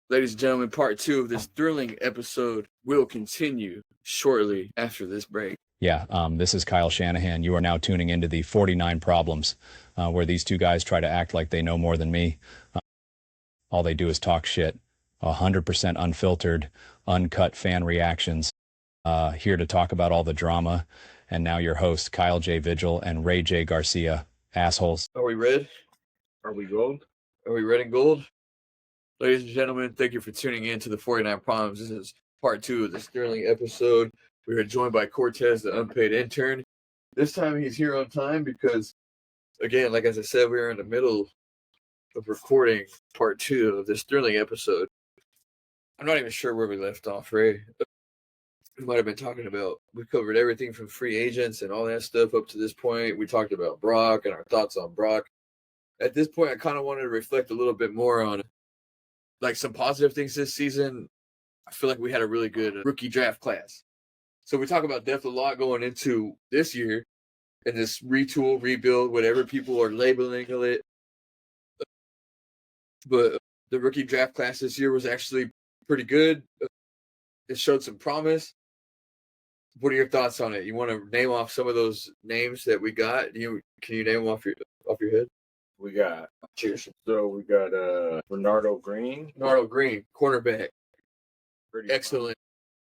Ladies and gentlemen, part 2 of this thrilling episode will continue shortly after this break. Yeah, this is Kyle Shanahan. You are now tuning into the 49 Problems, where these two guys try to act like they know more than me. All they do is talk shit. 100% unfiltered, uncut fan reactions. Here to talk about all the drama. And now your host, Kyle J. Vigil and Ray J. Garcia. Assholes. Are we red? Are we gold? Are we red and gold? Ladies and gentlemen, thank you for tuning in to the 49 Problems. This is part 2 of this thrilling episode. We are joined by Cortez, the unpaid intern. This time he's here on time because, again, like as I said, we are in the middle of recording part 2 of this thrilling episode. I'm not even sure where we left off, Ray. We might have been talking about, we covered everything from free agents and all that stuff up to this point. We talked about Brock and our thoughts on Brock. At this point, I kind of wanted to reflect a little bit more on like some positive things this season. I feel like we had a really good rookie draft class. So we talk about depth a lot going into this year and this retool, rebuild, whatever people are labeling it. But the rookie draft class this year was actually pretty good. It showed some promise. What are your thoughts on it? You want to name off some of those names that we got? Can you name them off your head? We got Cheers. So we got Bernardo Green. Bernardo Green, cornerback. Pretty Excellent.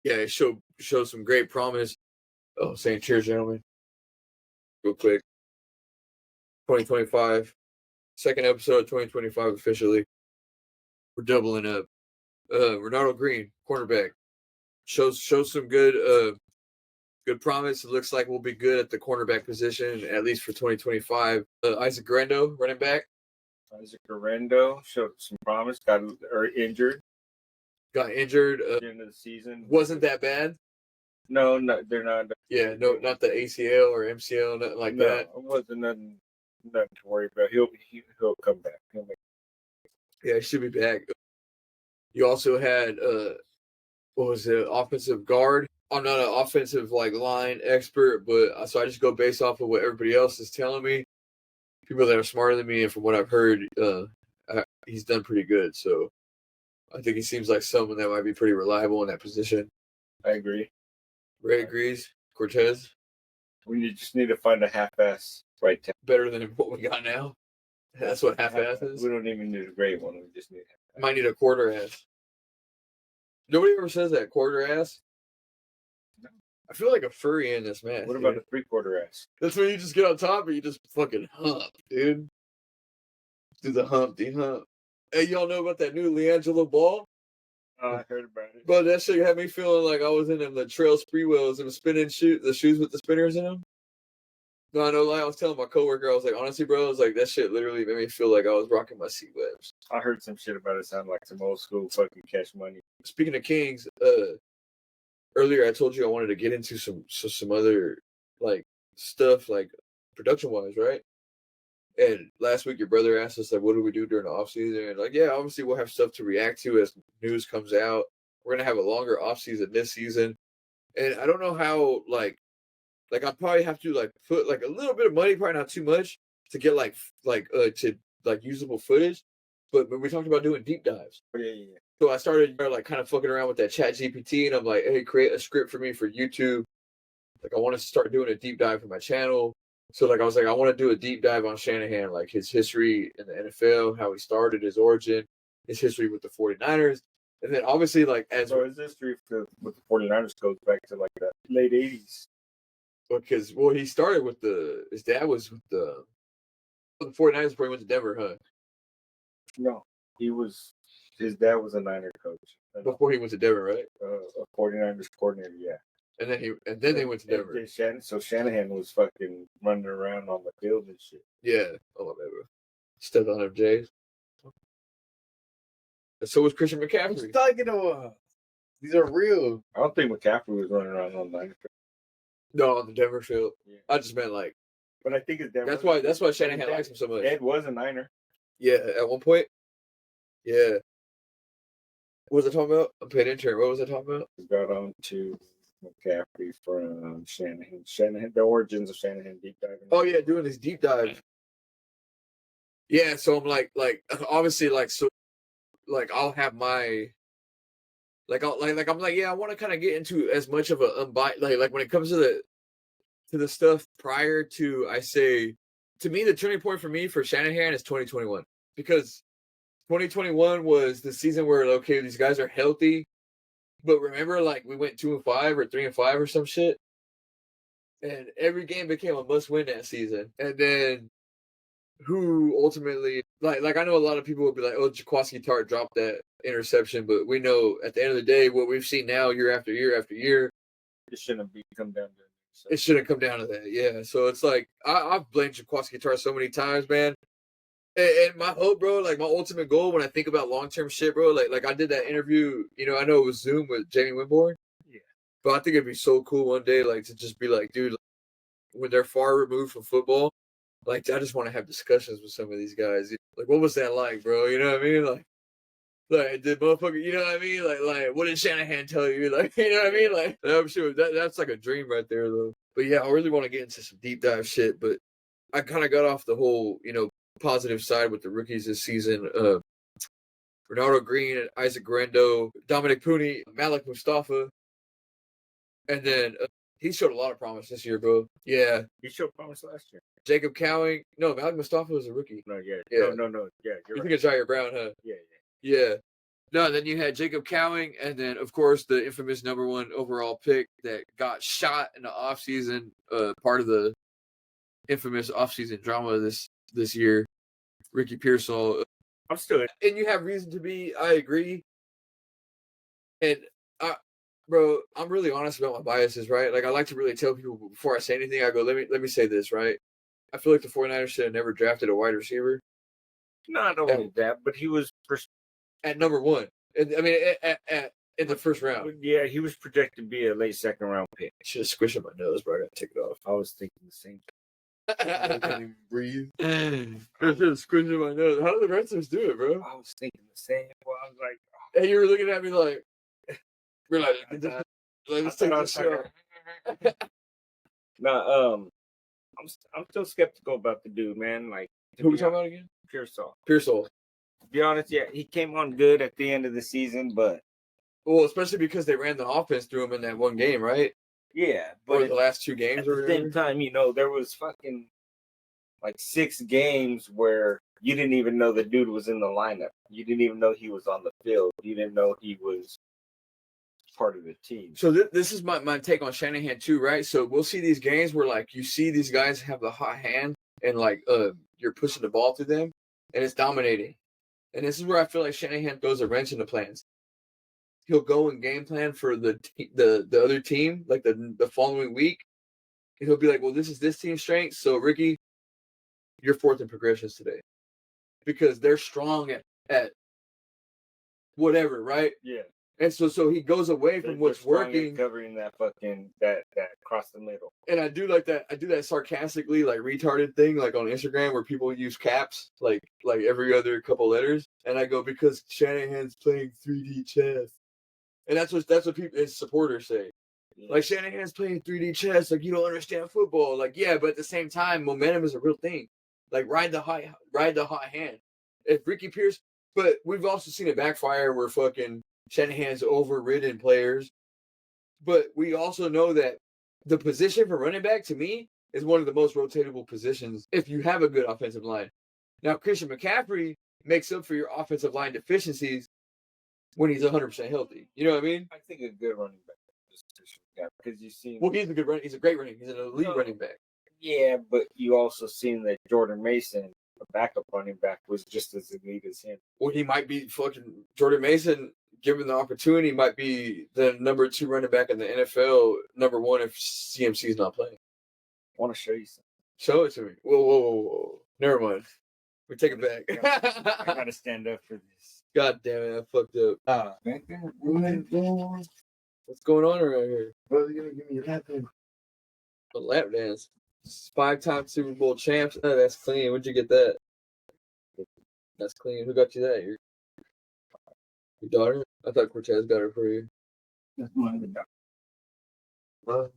Yeah, it showed some great promise. Oh, saying cheers, gentlemen. Real quick. 2025. Second episode of 2025 officially. We're doubling up. Bernardo Green, cornerback. Shows some good promise. It looks like we'll be good at the cornerback position, at least for 2025. Isaac Garendo, running back. Isaac Garendo showed some promise. Got injured. Got injured. At the end of the season. Wasn't that bad? No, they're not. Yeah, no, not the ACL or MCL, nothing like that. It wasn't nothing to worry about. He'll come back. Yeah, he should be back. You also had what was it, offensive guard. I'm not an offensive line expert, but so I just go based off of what everybody else is telling me. People that are smarter than me, and from what I've heard, he's done pretty good. So I think he seems like someone that might be pretty reliable in that position. I agree. Ray agrees. Cortez? We just need to find a half-ass right tackle. Better than what we got now? That's what half-ass is? We don't even need a great one. We just need half-ass. Might need a quarter-ass. Nobody ever says that, quarter-ass? No. I feel like a furry in this match. What about a three-quarter ass? That's when you just get on top and you just fucking hump, dude. Do the Humpty Hump. Hey, y'all know about that new LiAngelo Ball? I heard about it. But that shit had me feeling like I was in them, the trail spree wheels and the shoes with the spinners in them. No, I know, like I was telling my coworker, I was like, honestly, bro, I was like, that shit literally made me feel like I was rocking my C-Webs. I heard some shit about it sound like some old school fucking Cash Money. Speaking of Kings, earlier I told you I wanted to get into some other like stuff like production wise, right? And last week your brother asked us like, what do we do during the off season? And like, yeah, obviously we'll have stuff to react to as news comes out. We're gonna have a longer off season this season, and I don't know how like I'll probably have to like put like a little bit of money, probably not too much, to get to usable footage. But when we talked about doing deep dives, Yeah. so I started like kind of fucking around with that Chat GPT, and I'm like, hey, create a script for me for YouTube. Like I want to start doing a deep dive for my channel. So like I was like, I want to do a deep dive on Shanahan, like his history in the NFL, how he started, his origin, his history with the 49ers. And then obviously like his history with the 49ers goes back to like the late 80s. Because he started with his dad was with the 49ers before he went to Denver, huh? No, his dad was a Niner coach. Before he went to Denver, right? A 49ers coordinator, yeah. And then they went to Denver. So Shanahan was fucking running around on the field and shit. Yeah. Oh, my bad, bro. Stepped on them Jays. And so was Christian McCaffrey. I'm talking to these are real. I don't think McCaffrey was running around on the Niner field. No, on the Denver field. Yeah. I just meant like. But I think it's Denver. That's why Shanahan likes him so much. Ed was a Niner. Yeah, at one point. Yeah. What was I talking about? I'm paid intern. What was I talking about? We got on to McCaffrey from Shanahan, the origins of Shanahan deep diving. Oh yeah, doing this deep dive. Yeah, so I'm like obviously like so like I'll have my I'm like, yeah, I want to kind of get into as much of a unbiased like when it comes to the stuff prior to, I say, to me the turning point for me for Shanahan is 2021, because 2021 was the season where, okay, these guys are healthy, but remember, like, we went 2-5 or 3-5 or some shit, and every game became a must win that season. And then who ultimately, like I know a lot of people will be like, oh, Jaquaski Tart dropped that interception, but we know at the end of the day, what we've seen now year after year after year, It shouldn't come down to it shouldn't come down to that. Yeah. So it's like, I've blamed Jaquaski Tart so many times, man. And my hope, bro, like my ultimate goal when I think about long-term shit, bro, like I did that interview, I know it was Zoom with Jamie Winborn. Yeah. But I think it'd be so cool one day, like, to just be like, dude, when they're far removed from football, like, I just want to have discussions with some of these guys. Like, what was that like, bro? You know what I mean? Like did motherfucker, you know what I mean? Like, what did Shanahan tell you? Like, you know what I mean? Like, I'm sure that's like a dream right there, though. But yeah, I really want to get into some deep dive shit. But I kind of got off the whole, positive side with the rookies this season. Ronaldo Green, Isaac Guerrero, Dominic Pooney, Malik Mustafa, and then he showed a lot of promise this year, bro. Yeah, He showed promise last year. Jacob Cowing. No, Malik Mustafa was a rookie. No, yeah. Yeah. No. Yeah, you're You right. think it's Jair Brown, huh? Yeah. No, then you had Jacob Cowing, and then, of course, the infamous number 1 overall pick that got shot in the offseason, part of the infamous offseason drama this year, Ricky Pearsall. I'm still. And you have reason to be, I agree. And, bro, I'm really honest about my biases, right? Like, I like to really tell people before I say anything, I go, let me say this, right? I feel like the 49ers should have never drafted a wide receiver. Not only that, but he was at number 1. I mean, in the first round. Yeah, he was projected to be a late second round pick. I should have squished on my nose, bro. I gotta take it off. I was thinking the same thing. I can't even breathe. I should have squished on my nose. How did the Redskins do it, bro? I was thinking the same. Well, I was like, And you were looking at me like, we're like, let's take this show. No, I'm still skeptical about the dude, man. Like, who we talking about again? Pearsall. Pearsall. To be honest, yeah, he came on good at the end of the season, but well, especially because they ran the offense through him in that one game, right? Yeah, but the last 2 games, at the same time, there was fucking like 6 games where you didn't even know the dude was in the lineup. You didn't even know he was on the field. You didn't know he was part of the team. So this is my take on Shanahan too, right? So we'll see these games where, like, you see these guys have the hot hand and, like, you're pushing the ball through them and it's dominating. And this is where I feel like Shanahan throws a wrench in the plans. He'll go and game plan for the other team, like the following week, and he'll be like, well, this is this team's strength. So, Ricky, you're 4th in progressions today. Because they're strong at whatever, right? Yeah. And so he goes away from what's working, covering that fucking that across the middle. And I do like that. I do that sarcastically, like, retarded thing, like on Instagram where people use caps, like every other couple letters. And I go, because Shanahan's playing 3D chess, and that's what people, his supporters say. Yeah. Like, Shanahan's playing 3D chess, like, you don't understand football. Like, yeah, but at the same time, momentum is a real thing. Like, ride the hot hand. If Ricky Pierce, but we've also seen it backfire where fucking Shanahan's overridden players. But we also know that the position for running back, to me, is one of the most rotatable positions if you have a good offensive line. Now, Christian McCaffrey makes up for your offensive line deficiencies when he's 100% healthy. You know what I mean? I think a good running back because you see. Well, he's a good running. He's a great running. He's an elite running back. Yeah, but you also seen that Jordan Mason, a backup running back, was just as elite as him. Well, he might be fucking Jordan Mason. Given the opportunity, might be the number 2 running back in the NFL, number 1 if CMC's not playing. I want to show you something. Show it to me. Whoa. Never mind. We take it back. I gotta stand up for this. God damn it, I fucked up. What's going on around here? Brother, you're gonna give me a lap dance. A lap dance. 5-time Super Bowl champs. Oh, that's clean. Where'd you get that? That's clean. Who got you that? Your daughter? I thought Cortez got her for you. That's my other daughter. What?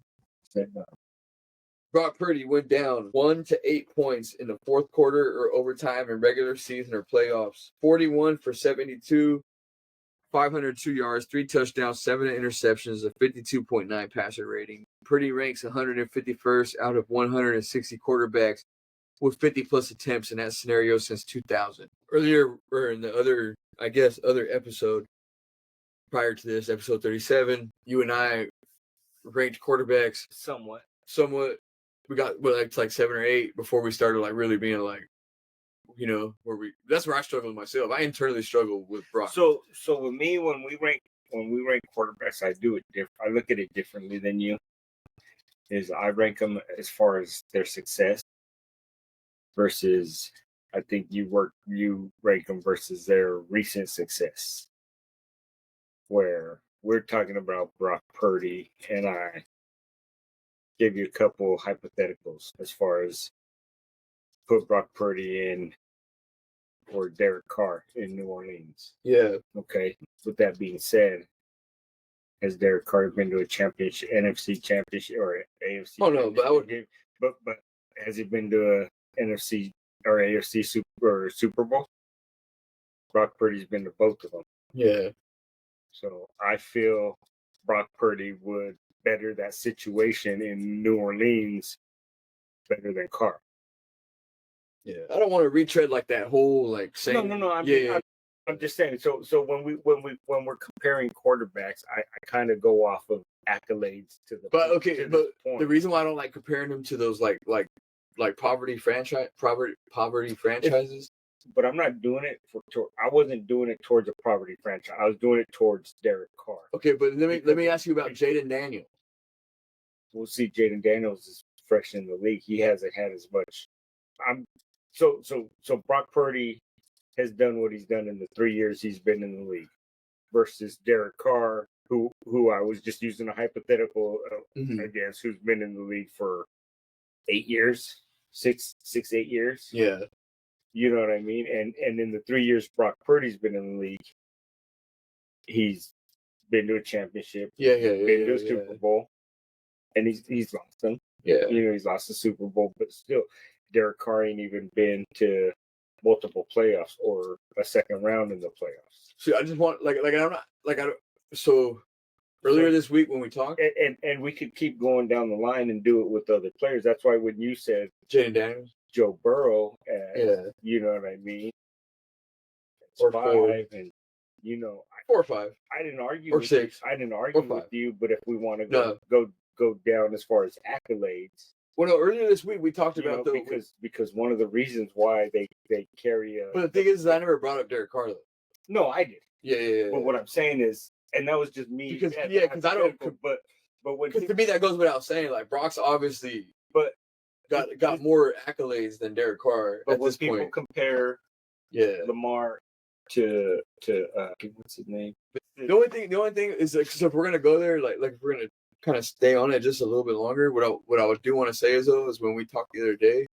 Brock Purdy went down 1 to 8 points in the fourth quarter or overtime in regular season or playoffs. 41 for 72, 502 yards, 3 touchdowns, 7 interceptions, a 52.9 passer rating. Purdy ranks 151st out of 160 quarterbacks with 50-plus attempts in that scenario since 2000. Earlier, or in the other episode prior to this, episode 37, you and I ranked quarterbacks Somewhat. We got like 7 or 8 before we started like really being like, that's where I struggle with myself. I internally struggle with Brock. So with me, when we rank quarterbacks, I do it different. I look at it differently than you. Is I rank them as far as their success versus I think you rank them versus their recent success. Where we're talking about Brock Purdy, and I give you a couple hypotheticals as far as put Brock Purdy in or Derek Carr in New Orleans. Yeah. Okay. With that being said, has Derek Carr been to a championship, NFC championship or AFC? Oh no, but I would. Game? But has he been to a NFC or AFC Super Bowl? Brock Purdy's been to both of them. Yeah. So I feel Brock Purdy would better that situation in New Orleans better than Carr. Yeah, I don't want to retread like that whole like saying. No. I'm just saying. So when we're comparing quarterbacks, I kind of go off of accolades to the. But okay, to but point. the reason why I don't like comparing them to those like poverty franchises. But I'm not doing it I wasn't doing it towards a poverty franchise. I was doing it towards Derek Carr. Okay, but let me ask you about Jaden Daniels. We'll see. Jaden Daniels is fresh in the league. He hasn't had as much. So Brock Purdy has done what he's done in the 3 years he's been in the league, versus Derek Carr, who I was just using a hypothetical against, who's been in the league for 8 years, 8 years. Yeah. You know what I mean? And in the 3 years Brock Purdy's been in the league, he's been to a championship. Been to a Super Bowl, and he's lost them. Yeah. He's lost the Super Bowl, but still, Derek Carr ain't even been to multiple playoffs or a second round in the playoffs. So I just want so earlier this week when we talked, and we could keep going down the line and do it with other players. That's why when you said Jaden Daniels, Joe Burrow, you know what I mean, or 5, 4, and 4 or 5. I didn't argue or with 6. I didn't argue or 5. with you, but if we want to go down as far as accolades. Well, no, earlier this week we talked about because one of the reasons why they carry a. But the thing is I never brought up Derek Carr. No, I did. Yeah. But what I'm saying is, and that was just me. Because I don't. But when to me that goes without saying. Like Brock's obviously, got more accolades than Derek Carr. But at when this people point. compare, Lamar to what's his name? The only thing is like, so if we're gonna go there, like if we're gonna kind of stay on it just a little bit longer. What I do want to say is when we talked the other day,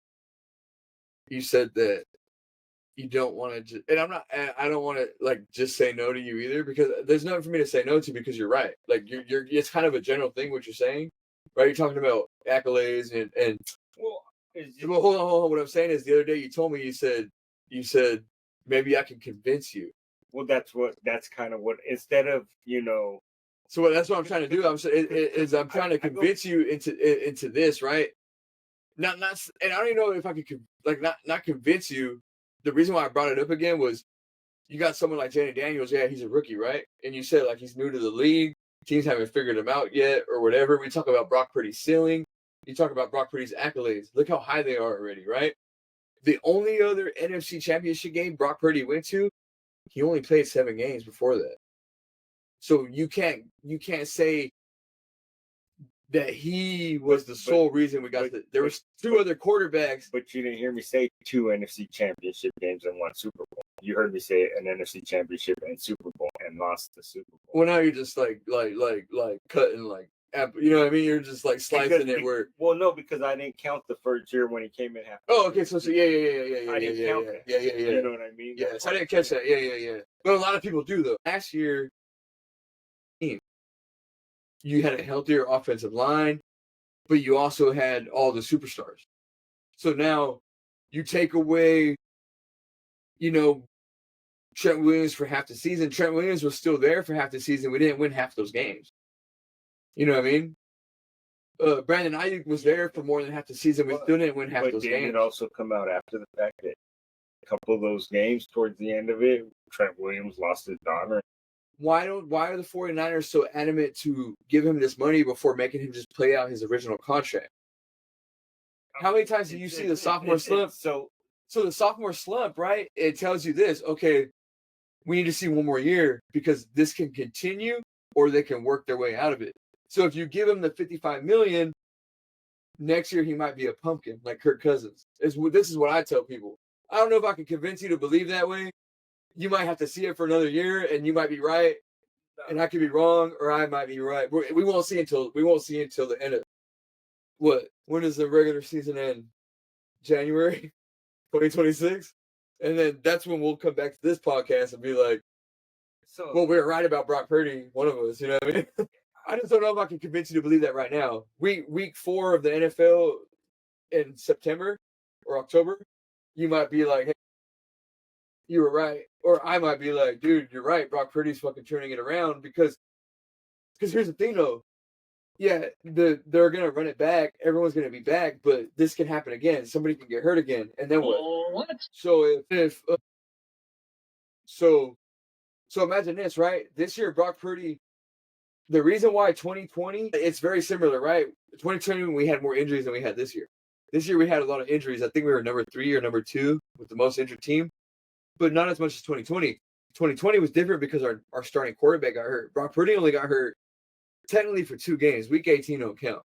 you said that you don't want to, and I don't want to like just say no to you either, because there's nothing for me to say no to, because you're right. Like you're it's kind of a general thing what you're saying, right? You're talking about accolades and well, hold on. What I'm saying is the other day you told me, you said maybe I can convince you. Well, that's kind of what, instead of So that's what I'm trying to do. I'm trying to convince you into this, right? Not, and I don't even know if I could not convince you. The reason why I brought it up again was you got someone like Jaden Daniels. Yeah, he's a rookie, right? And you said like he's new to the league. Teams haven't figured him out yet, or whatever. We talk about Brock Purdy's ceiling. You talk about Brock Purdy's accolades. Look how high they are already, right? The only other NFC Championship game Brock Purdy went to, he only played 7 games before that. So you can't say that he was the sole reason we got there was 2 other quarterbacks. But you didn't hear me say 2 NFC Championship games and 1 Super Bowl. You heard me say an NFC Championship and Super Bowl and lost the Super Bowl. Well, now you're just like cutting like, you know what I mean? You're just like slicing it where. Well, no, because I didn't count the first year when he came in half. Oh, okay. So yeah. I didn't count that. Yeah. You know what I mean? Yes, I didn't catch that. Yeah. But a lot of people do though. Last year, you had a healthier offensive line. but you also had all the superstars. So now you take away, Trent Williams for half the season. Trent Williams was still there for half the season. We didn't win half those games. You know what I mean? Brandon Ayuk was there for more than half the season. We still didn't win half those games. But did it also come out after the fact that a couple of those games towards the end of it, Trent Williams lost his daughter? Why are the 49ers so adamant to give him this money before making him just play out his original contract? How many times do you see the sophomore slump? So the sophomore slump, right? It tells you this, okay, we need to see one more year because this can continue or they can work their way out of it. So if you give him the $55 million, next year he might be a pumpkin like Kirk Cousins. This is what I tell people. I don't know if I can convince you to believe that way. You might have to see it for another year, and you might be right, and I could be wrong, or I might be right. We won't see until the end of what? When does the regular season end? January 2026, and then that's when we'll come back to this podcast and be like, well, we were right about Brock Purdy, one of us. You know what I mean? I just don't know if I can convince you to believe that right now. Week 4 of the NFL in September or October, you might be like, hey, you were right. Or I might be like, dude, you're right. Brock Purdy's fucking turning it around because here's the thing, though. Yeah, they're going to run it back. Everyone's going to be back, but this can happen again. Somebody can get hurt again. And then what? So so imagine this, right? This year, Brock Purdy, the reason why 2020, it's very similar, right? 2020, we had more injuries than we had this year. This year, we had a lot of injuries. I think we were number 3 or number 2 with the most injured team, but not as much as 2020. 2020 was different because our starting quarterback got hurt. Brock Purdy only got hurt technically for 2 games. Week 18 don't count.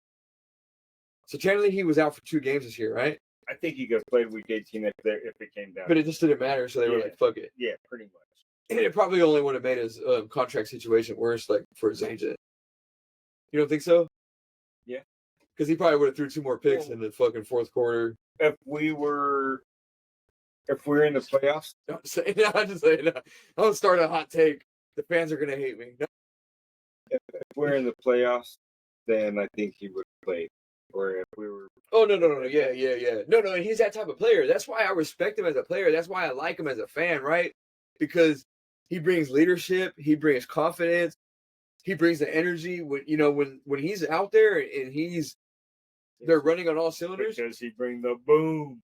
So technically, he was out for 2 games this year, right? I think he could have played week 18 if it came down. But it just didn't matter, so they were like, fuck it. Yeah, pretty much. And it probably only would have made his contract situation worse, like for his agent. You don't think so? Yeah. Because he probably would have threw 2 more picks in the fucking fourth quarter. If we were in the playoffs, I'm just saying that. I'll start a hot take. The fans are gonna hate me. If we're in the playoffs, then I think he would have played. Or if we were. Oh no, yeah. No, and he's that type of player. That's why I respect him as a player. That's why I like him as a fan, right? Because he brings leadership. He brings confidence. He brings the energy. When he's out there and they're running on all cylinders. Because he brings the boom.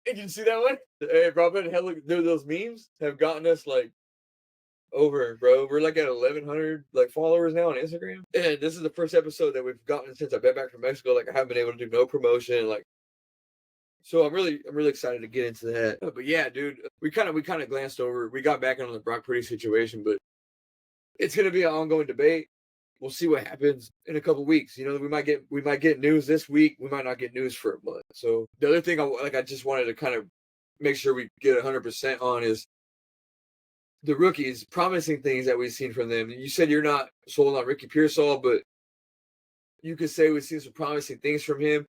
Did you see that one? Hey, bro, those memes have gotten us like over, bro. We're like at 1,100 like followers now on Instagram, and this is the first episode that we've gotten since I've been back from Mexico. Like I haven't been able to do no promotion, like. So I'm really excited to get into that. But yeah, dude, we kind of glanced over. We got back on the Brock Purdy situation, but it's gonna be an ongoing debate. We'll see what happens in a couple weeks. We might get news this week. We might not get news for a month. So the other thing I just wanted to kind of make sure we get 100% on is the rookies, promising things that we've seen from them. You said you're not sold on Ricky Pearsall, but you could say we've seen some promising things from him.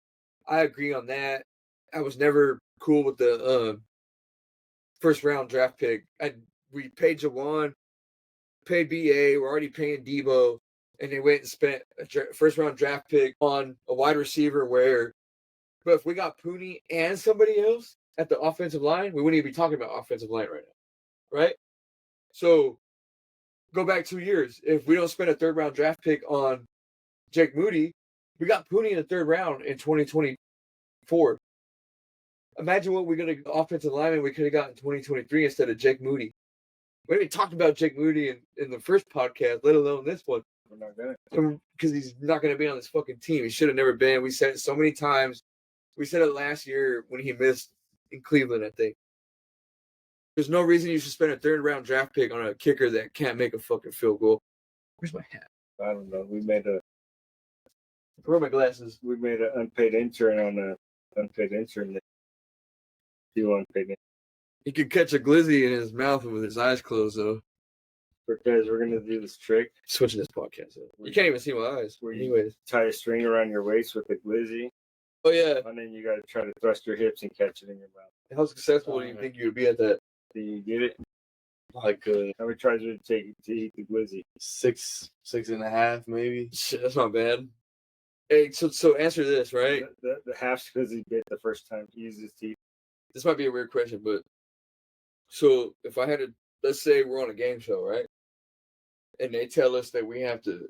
I agree on that. I was never cool with the first round draft pick. We paid Jawan, paid BA, we're already paying Debo, and they went and spent a first round draft pick on a wide receiver but if we got Pooney and somebody else at the offensive line, we wouldn't even be talking about offensive line right now, right? So go back 2 years. If we don't spend a third round draft pick on Jake Moody, we got Pooney in the third round in 2024. Imagine what we're going to offensive lineman we could have got in 2023 instead of Jake Moody. We haven't talked about Jake Moody in the first podcast, let alone this one. We're not gonna. Because he's not going to be on this fucking team. He should have never been. We said it so many times. We said it last year when he missed in Cleveland, I think. There's no reason you should spend a third round draft pick on a kicker that can't make a fucking field goal. Where's my hat? I don't know. Where are my glasses? We made an unpaid intern on an unpaid intern. He could catch a glizzy in his mouth with his eyes closed, though. Because we're gonna do this trick. Switching this podcast up. You can't even see my eyes. Anyways, tie a string around your waist with a glizzy. Oh yeah. And then you gotta try to thrust your hips and catch it in your mouth. How successful do you think you would be at that? Do you get it? Like how many tries would it take to eat the glizzy? 6.5 maybe. Shit, that's not bad. Hey, so answer this, right? The half's because he bit the first time he used his teeth. This might be a weird question, but so if I had to, let's say we're on a game show, right? And they tell us that we have to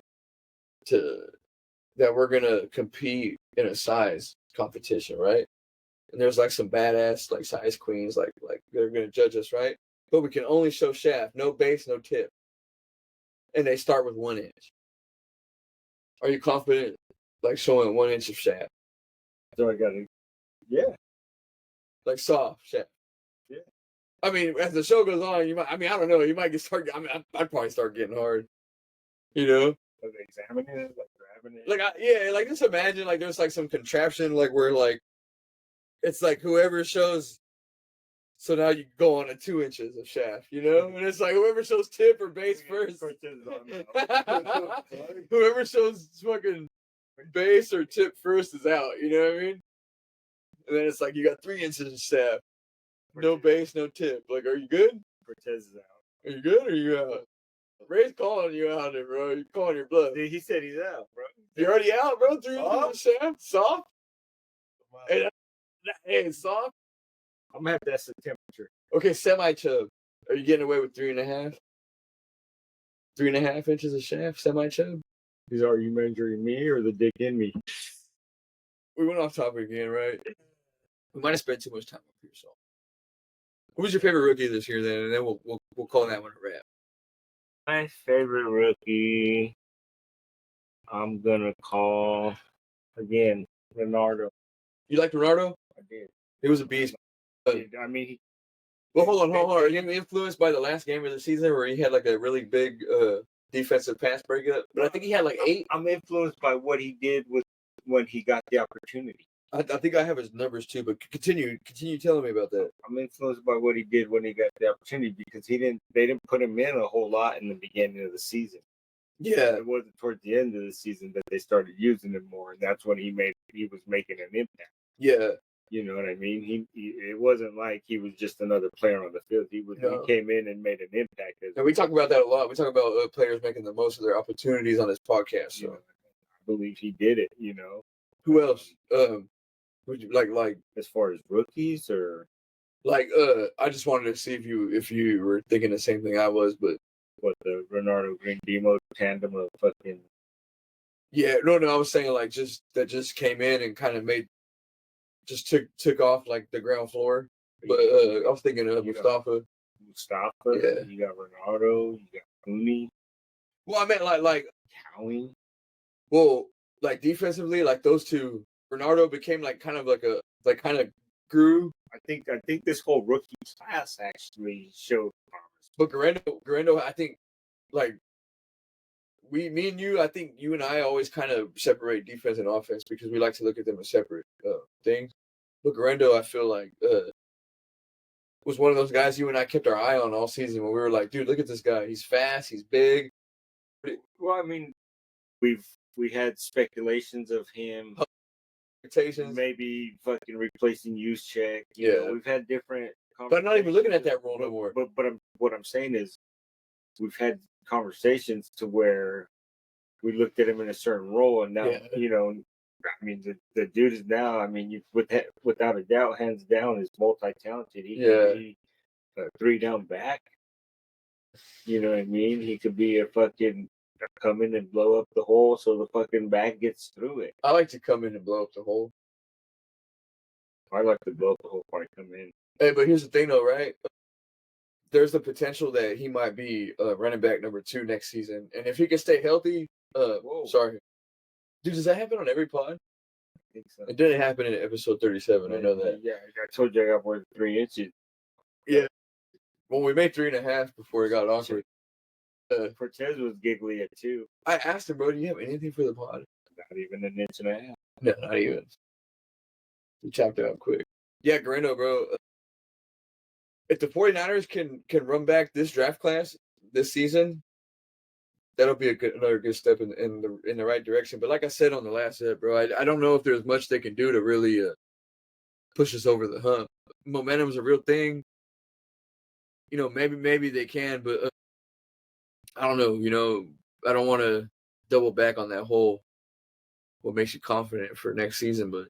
that we're gonna compete in a size competition, right? And there's like some badass like size queens, like they're gonna judge us, right? But we can only show shaft, no base, no tip, and they start with 1 inch. Are you confident, like showing 1 inch of shaft, So I got to, yeah. like soft shaft? Yeah. I mean, as the show goes on, you might. I mean, I don't know. You might get start. I mean, I'd probably start getting hard. You know, Like examining it, like grabbing it. like yeah, like just imagine like there's like some contraption like where like it's like whoever shows. So now you go on a 2 inches of shaft, you know, and it's like whoever shows tip or base first. Whoever shows fucking base or tip first is out. You know what I mean? And then it's like you got 3 inches of shaft, no base, no tip. Like, are you good? Cortez is out. Are you good? Or are you out? Ray's calling you out there, bro. You're calling your bluff. Dude, he said he's out, bro. You're already out, bro. 3 inches of shaft, soft. Wow. Hey, it's soft. I'm gonna have to test the temperature. Okay, semi-chub. Are you getting away with 3.5? 3.5 inches of shaft, semi-chub? Are you measuring me or the dick in me? We went off topic again, right? We might have spent too much time up here, so. Who's your favorite rookie this year, then? And then we'll call that one a wrap. My favorite rookie, I'm gonna call again Leonardo. You like Ronaldo? I did. He was a beast. I mean, Well, hold on. Are you influenced by the last game of the season where he had like a really big defensive pass breakup? But I think he had like 8. I'm influenced by what he did when he got the opportunity. I think I have his numbers too, but continue telling me about that. I'm influenced by what he did when he got the opportunity because they didn't put him in a whole lot in the beginning of the season. Yeah, It wasn't towards the end of the season that they started using him more, and that's when he was making an impact. yeah. You know what I mean? It wasn't like he was just another player on the field. He came in and made an impact. And we talk about that a lot. We talk about players making the most of their opportunities on this podcast. So I believe he did it. You know. Who else? Would you like as far as rookies or like I just wanted to see if you were thinking the same thing I was, but what the Ronaldo Green Demo tandem of fucking. Yeah, no, I was saying like just came in and kind of took off like the ground floor. But I was thinking of Mustafa. Yeah. You got Ronaldo. You got Mooney. Well, I meant like Cowie. Well, like defensively, like those two, Ronaldo became like kind of grew. I think this whole rookie class actually showed promise. But Garando, I think like me and you, I think you and I always kind of separate defense and offense because we like to look at them as separate things. But Garando, I feel like was one of those guys you and I kept our eye on all season when we were like, dude, look at this guy. He's fast. He's big. Well, I mean, we had speculations of him maybe fucking replacing Juszczyk. You know, we've had different. But I'm not even looking at that role no more. But what I'm saying is, we've had conversations to where we looked at him in a certain role, and now you know. I mean, the dude is now. I mean, without a doubt, hands down, is multi-talented. He could be a 3-down back. You know what I mean? He could be a fucking come in and blow up the hole so the fucking back gets through it. I like to come in and blow up the hole. I like to blow up the hole before I come in. Hey, but here's the thing, though, right? There's the potential that he might be running back number 2 next season, and if he can stay healthy, sorry. Dude, does that happen on every pod? I think so. It didn't happen in episode 37. I know that. Yeah, I told you I got more than 3 inches. Yeah. Well, we made 3.5 before it got awkward. Cortez was giggly at 2. I asked him, bro, do you have anything for the pod? Not even an inch and a half. No, not even. We chopped it up quick. Yeah, Garando, bro. If the 49ers can run back this draft class this season, that'll be another good step in the right direction. But like I said on the last set, bro, I don't know if there's much they can do to really push us over the hump. Momentum is a real thing. You know, maybe they can, but I don't know. You know, I don't want to double back on that whole what makes you confident for next season. But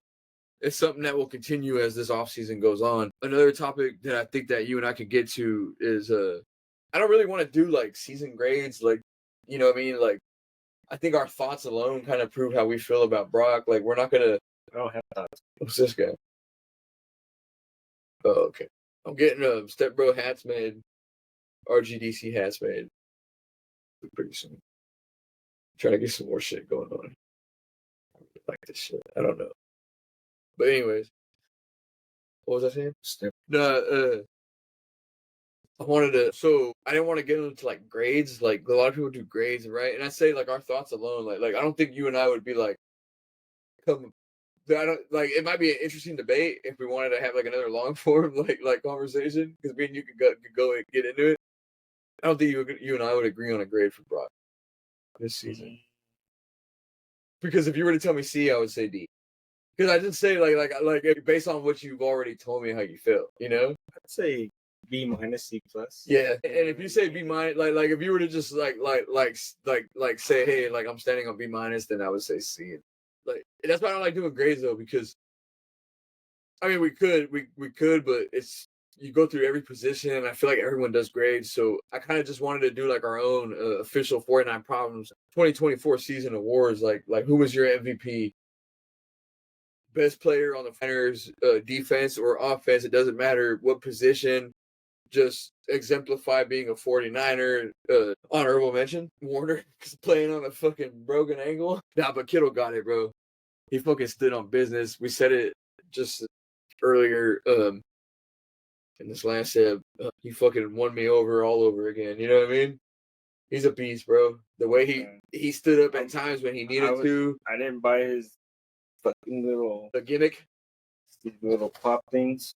it's something that will continue as this offseason goes on. Another topic that I think that you and I could get to is I don't really want to do like season grades, like, you know what I mean? Like, I think our thoughts alone kind of prove how we feel about Brock. Like, we're not gonna. I don't have thoughts. What's this guy? Oh, okay. I'm getting Stepbro hats made, RGDC hats made pretty soon. Trying to get some more shit going on. I really like this shit. I don't know. But anyways, what was I saying? No, I wanted to. So I didn't want to get into like grades. Like a lot of people do grades, right? And I say like our thoughts alone. Like I don't think you and I would be like, come. I don't like. It might be an interesting debate if we wanted to have like another long form like conversation because me and you could go and get into it. I don't think you and I would agree on a grade for Brock this season. Because if you were to tell me C, I would say D. Because I just say like based on what you've already told me how you feel, you know. I'd say B minus, C plus. Yeah, and if you say B minus, like if you were to just like say, hey, like I'm standing on B minus, then I would say C. Like that's why I don't like doing grades though, because I mean we could, but it's you go through every position, and I feel like everyone does grades. So I kind of just wanted to do like our own official 49 Problems 2024 season awards. Like who was your MVP? Best player on the Niners, defense or offense, it doesn't matter what position. Just exemplify being a 49er. Honorable mention, Warner, playing on a fucking broken ankle. Nah, but Kittle got it, bro. He fucking stood on business. We said it just earlier in this last ep. He fucking won me over all over again. You know what I mean? He's a beast, bro. The way he stood up at times when he needed to. I didn't buy his fucking little gimmick, these little pop things.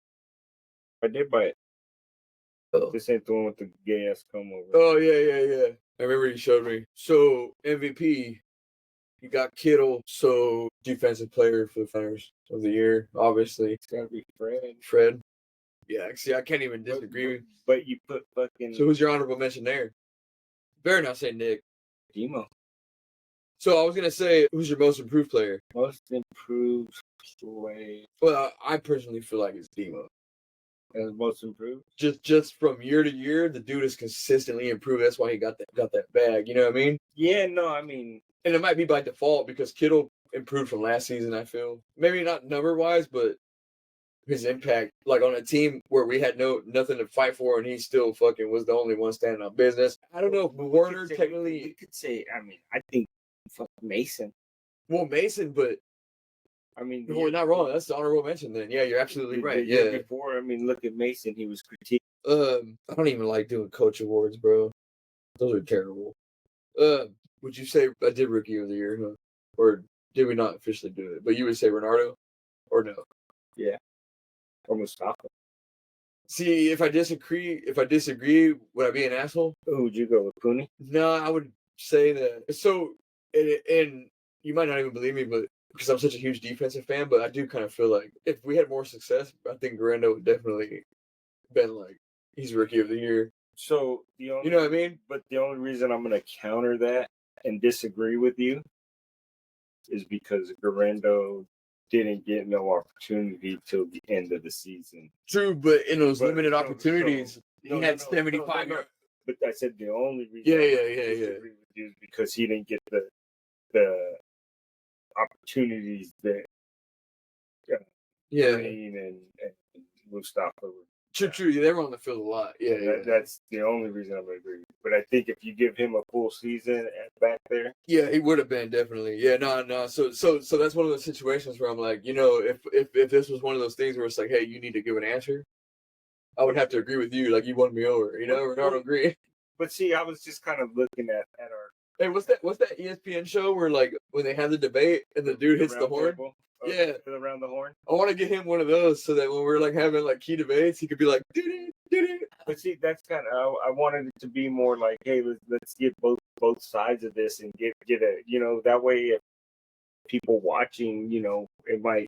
I did buy it. Oh. This ain't the one with the gay ass comb over. Oh yeah. I remember you showed me. So MVP, you got Kittle. So defensive player for the Niners of the year, obviously. It's gotta be Fred. Fred. Yeah, see, I can't even disagree. But you put fucking. So who's your honorable mention there? Better not say Nick. Demo. So I was gonna say, who's your most improved player? Most improved player. Well, I personally feel like it's Demo. As most improved. Just from year to year, the dude has consistently improved. That's why he got that bag. You know what I mean? Yeah, no, I mean, and it might be by default because Kittle improved from last season. I feel maybe not number wise, but his impact, like on a team where we had nothing to fight for, and he still fucking was the only one standing on business. I don't know if Warner technically. You could say. I mean, I think Mason. Well, Mason, but. I mean, we're not wrong. That's the honorable mention. Then, yeah, you're absolutely right. Yeah. Before, I mean, look at Mason. He was critiqued. I don't even like doing coach awards, bro. Those are terrible. Would you say I did rookie of the year, huh? Or did we not officially do it? But you would say Renardo, or no? Yeah. Or Mustafa. See, if I disagree, would I be an asshole? Who would you go with, Cooney? No, I would say that. So, and you might not even believe me, but. Because I'm such a huge defensive fan, but I do kind of feel like if we had more success, I think Garando would definitely been like he's rookie of the year. So you know what I mean? But the only reason I'm going to counter that and disagree with you is because Garando didn't get no opportunity till the end of the season. True, but in those limited opportunities, he had 75. But I said the only reason I disagree with you is because he didn't get the opportunities that Green and Mustafa were. True. Yeah, they were on the field a lot. Yeah. That's the only reason I'm going to agree. But I think if you give him a full season back there. Yeah, he would have been definitely. Yeah, no. So that's one of those situations where I'm like, you know, if this was one of those things where it's like, hey, you need to give an answer, I would have to agree with you. Like, you won me over, you know, Ronaldo Green. But see, I was just kind of looking at our. Hey, what's that ESPN show where like when they have the debate and the dude hits the horn? Yeah, around the horn. I want to get him one of those so that when we're like having like key debates, he could be like, doo-doo. But see, that's kind of I wanted it to be more like, hey, let's get both sides of this and get a, you know, that way if people watching, you know, it might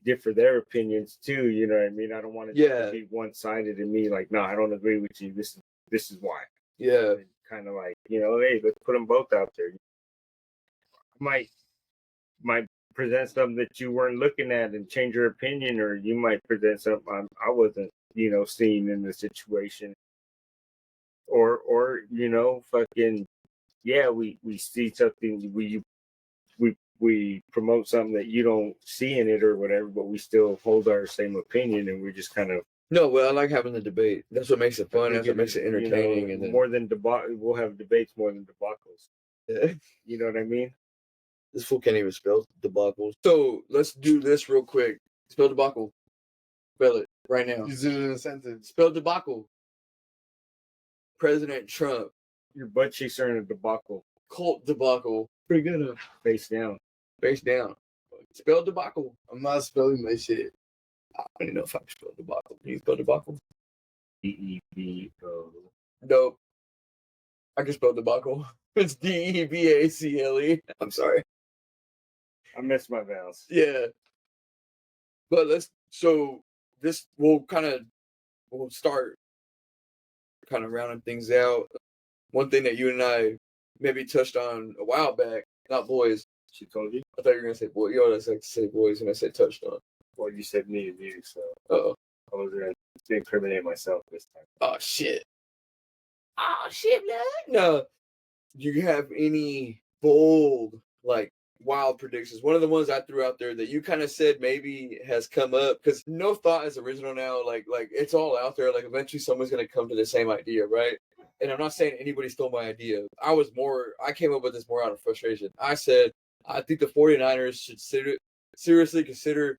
differ their opinions too. You know what I mean? I don't want it to be one sided and me like, no, I don't agree with you. This is why. Yeah. Kind of like, you know, hey, let's put them both out there. might present something that you weren't looking at and change your opinion, or you might present something I wasn't, seeing in the situation, or fucking yeah, we see something, we promote something that you don't see in it or whatever, but we still hold our same opinion, and we just kind of. No, well, I like having the debate. That's what makes it fun. That's what makes it entertaining. And then more than we'll have debates more than debacles. Yeah. You know what I mean? This fool can't even spell debacle. So let's do this real quick. Spell debacle. Spell it right now. Use it in a sentence. Spell debacle. President Trump. Your butt cheeks are in a debacle. Cult debacle. Pretty good, huh? Face down. Face down. Spell debacle. I'm not spelling my shit. I don't even know if I can spell debacle. Can you spell debacle? D-E-B-O. Nope. I can spell debacle. It's D-E-B-A-C-L-E. I'm sorry. I missed my vowels. Yeah. But we'll start kind of rounding things out. One thing that you and I maybe touched on a while back, not boys. She told you? I thought you were going to say boy. You always like to say boys when I said touched on. Well, you said me and you, so. Uh-oh. I was going to incriminate myself this time. Oh, shit. Oh, shit, man. No. Do you have any bold, wild predictions? One of the ones I threw out there that you kind of said maybe has come up, because no thought is original now. Like it's all out there. Like eventually someone's going to come to the same idea, right? And I'm not saying anybody stole my idea. I came up with this more out of frustration. I said, I think the 49ers should seriously consider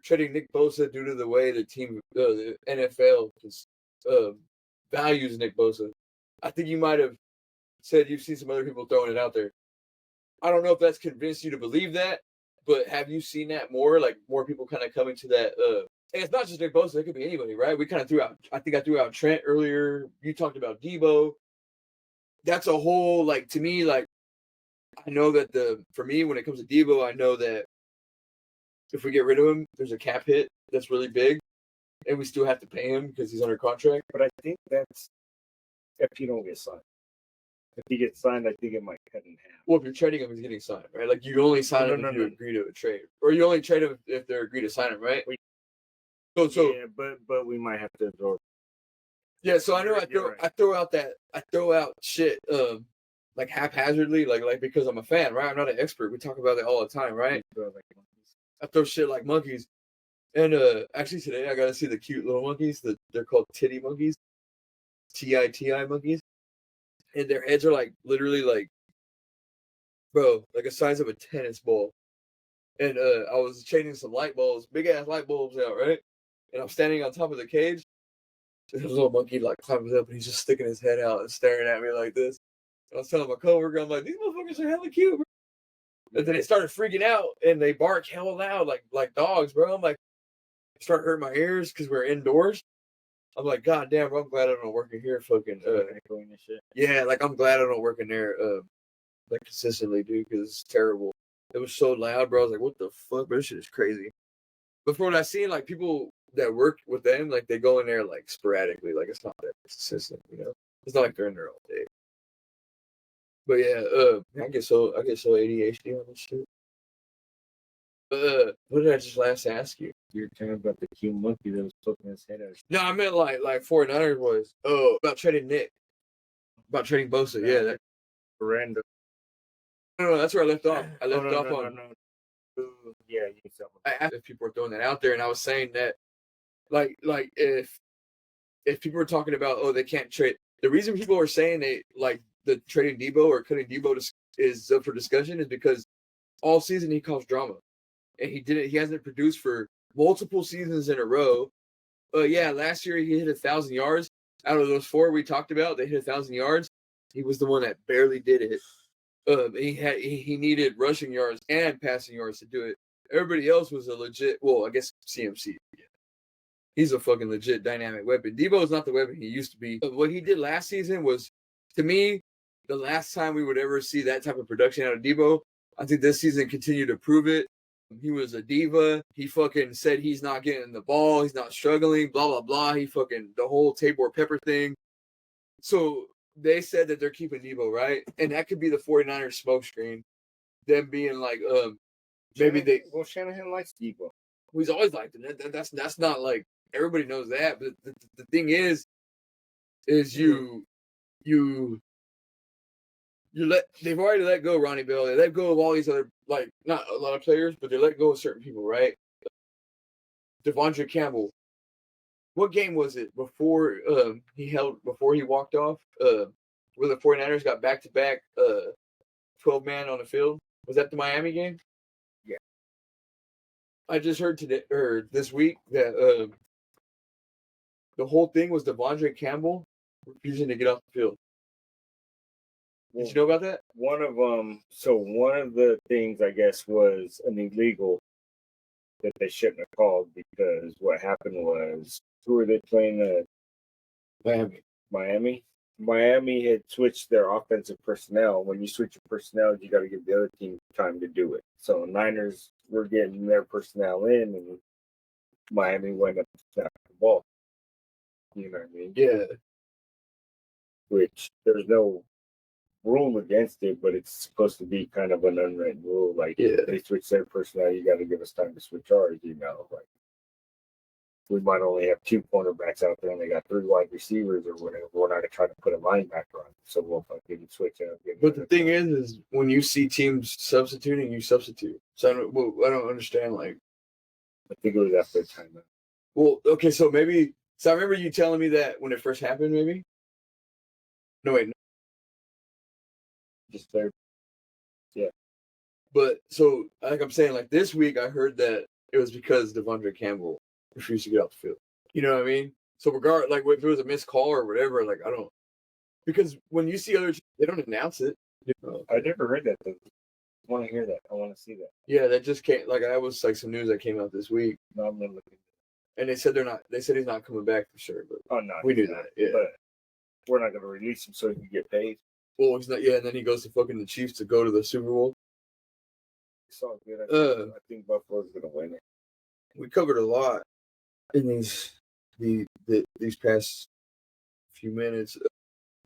trading Nick Bosa due to the way the team, the NFL, values Nick Bosa. I think you might have said you've seen some other people throwing it out there. I don't know if that's convinced you to believe that, but have you seen that more? Like more people kind of coming to that. And it's not just Nick Bosa; it could be anybody, right? We kind of threw out. I think I threw out Trent earlier. You talked about Debo. That's a whole to me. I know that for me when it comes to Debo, I know that if we get rid of him, there's a cap hit that's really big, and we still have to pay him because he's under contract. But I think that's if he don't get signed. If he gets signed, I think it might cut in half. Well, if you're trading him, he's getting signed, right? Like you only sign him if you agree to a trade, or you only trade him if they're agree to sign him, right? Yeah, but we might have to absorb. Yeah, so I know I throw out shit haphazardly, like because I'm a fan, right? I'm not an expert. We talk about it all the time, right? I throw shit like monkeys, and actually today I got to see the cute little monkeys. They're called titty monkeys, TITI monkeys. And their heads are literally bro, like the size of a tennis ball. And I was changing some light bulbs, big ass light bulbs out, right? And I'm standing on top of the cage. And this little monkey climbs up and he's just sticking his head out and staring at me like this. And I was telling my coworker, I'm like, these motherfuckers are hella cute, bro. And then they started freaking out and they bark hella loud like dogs, bro. I'm like, start hurting my ears because we're indoors. I'm like, God damn, bro, I'm glad I don't work in here fucking echoing and shit. Yeah, I'm glad I don't work in there consistently, dude, because it's terrible. It was so loud, bro. I was like, what the fuck, bro? This shit is crazy. But from what I've seen, people that work with them, they go in there sporadically. It's not that consistent, It's not like they're in there all day. But yeah, I get so ADHD on this shit. What did I just last ask you? You're talking about the cute monkey that was poking his head out. No, I meant like 49ers was. Oh, about trading Nick. About trading Bosa. Yeah, that random. No, that's where I left off. I left off on. Yeah, you said. I asked if people were throwing that out there, and I was saying that, if people were talking about, they can't trade. The reason people are saying the trading Debo or cutting Debo is up for discussion is because all season he caused drama. And he hasn't produced for multiple seasons in a row. Last year he hit 1,000 yards. Out of those 4 we talked about, they hit 1,000 yards. He was the one that barely did it. He needed rushing yards and passing yards to do it. Everybody else was a legit, I guess CMC. Yeah. He's a fucking legit dynamic weapon. Debo is not the weapon he used to be. What he did last season was, to me, the last time we would ever see that type of production out of Debo. I think this season continued to prove it. He was a diva. He fucking said he's not getting the ball. He's not struggling, blah, blah, blah. He fucking, the whole Tabor Pepper thing. So they said that they're keeping Debo, right? And that could be the 49ers smokescreen. Them being maybe they. Well, Shanahan likes Debo. He's always liked it. That's not like everybody knows that. But the thing is you they've already let go of Ronnie Bell. They let go of all these other, like, not a lot of players, but they let go of certain people, right? Devondre Campbell. What game was it before he walked off? Where the 49ers got back-to-back 12-man on the field? Was that the Miami game? Yeah. I just heard today or this week that the whole thing was Devondre Campbell refusing to get off the field. Did you know about that? One of the things, I guess, was an illegal that they shouldn't have called, because what happened was, who were they playing? Miami. Miami had switched their offensive personnel. When you switch your personnel, you got to give the other team time to do it. So Niners were getting their personnel in, and Miami went up to snap the ball. You know what I mean? Yeah. Which there's no rule against it, but it's supposed to be kind of an unwritten rule. Like, if they switch their personnel, you got to give us time to switch ours. You know, like, we might only have 2 cornerbacks out there, and they got 3 wide receivers or whatever. We're not trying to put a linebacker on, so we'll fucking switch out. But the thing is when you see teams substituting, you substitute. So I don't understand. Like, I think it was after the timeout. Well, okay, so I remember you telling me that when it first happened, maybe. No, wait. Just there. Yeah. But so, like I'm saying, like this week, I heard that it was because Devondre Campbell refused to get off the field. You know what I mean? So like if it was a missed call or whatever, like I don't, because when you see other, they don't announce it. I never heard that. I want to hear that. I want to see that. Yeah, that just came. Like that was like some news that came out this week. No, I'm not looking. And they said They said he's not coming back for sure. But no, we knew that. Yeah, but we're not going to release him so he can get paid. Well, he's not. Yeah, and then he goes to fucking the Chiefs to go to the Super Bowl. It's all good. I think Buffalo's going to win it. We covered a lot in these past few minutes.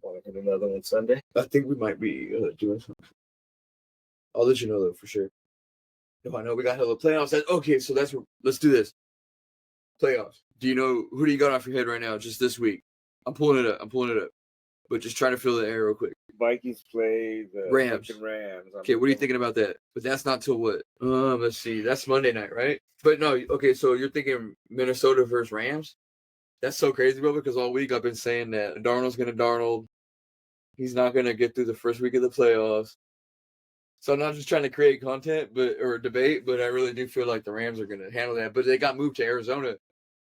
Want to hit another one Sunday? I think we might be doing something. I'll let you know though for sure. No, I know we got hella playoffs. Okay, so let's do this. Playoffs. Do you know who do you got off your head right now? Just this week. I'm pulling it up. But just trying to fill the air real quick. Vikings play the Rams. Okay, what are you thinking about that? But that's not till what? Let's see. That's Monday night, right? But no, okay, so you're thinking Minnesota versus Rams? That's so crazy, bro, because all week I've been saying that Darnold's going to Darnold. He's not going to get through the first week of the playoffs. So I'm not just trying to create content or debate, but I really do feel like the Rams are going to handle that. But they got moved to Arizona.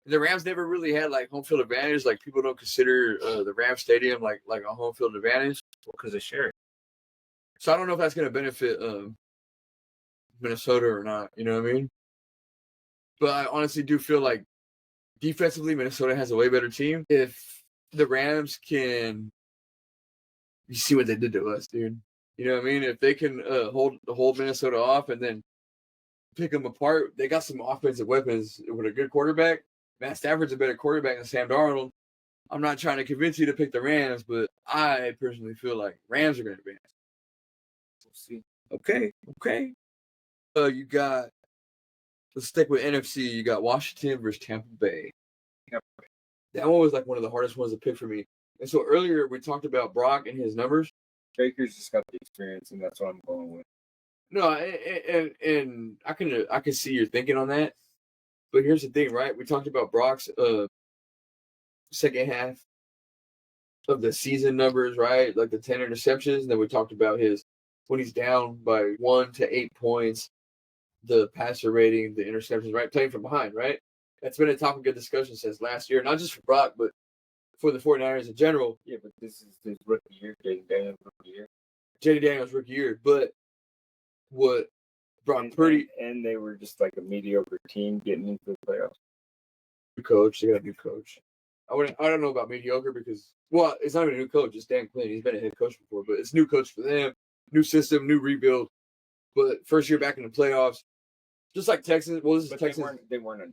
The Rams never really had like home field advantage. Like people don't consider the Rams Stadium like a home field advantage because they share it. So I don't know if that's going to benefit Minnesota or not. You know what I mean? But I honestly do feel like defensively Minnesota has a way better team. If the Rams can, you see what they did to us, dude. You know what I mean? If they can hold Minnesota off and then pick them apart, they got some offensive weapons with a good quarterback. Matt Stafford's a better quarterback than Sam Darnold. I'm not trying to convince you to pick the Rams, but I personally feel like Rams are going to advance. We'll see. Okay. You got, let's stick with NFC. You got Washington versus Tampa Bay. Yep. That one was like one of the hardest ones to pick for me. And so earlier we talked about Brock and his numbers. Baker's just got the experience, and that's what I'm going with. No, and I can see your thinking on that. But here's the thing, right? We talked about Brock's second half of the season numbers, right? Like the 10 interceptions. And then we talked about his when he's down by 1 to 8 points, the passer rating, the interceptions, right? Playing from behind, right? That's been a topic of discussion since last year, not just for Brock, but for the 49ers in general. Yeah, but this is his rookie year, J.D. Daniels' rookie year. J.D. Daniels' rookie year. But what Brock Purdy... And they were just like a mediocre team getting into the playoffs. New coach. They got a new coach. I don't know about mediocre because, well, it's not even a new coach. It's Dan Quinn. He's been a head coach before, but it's new coach for them. New system, new rebuild. But first year back in the playoffs. Just like Texans. Well, this is Texans. They weren't a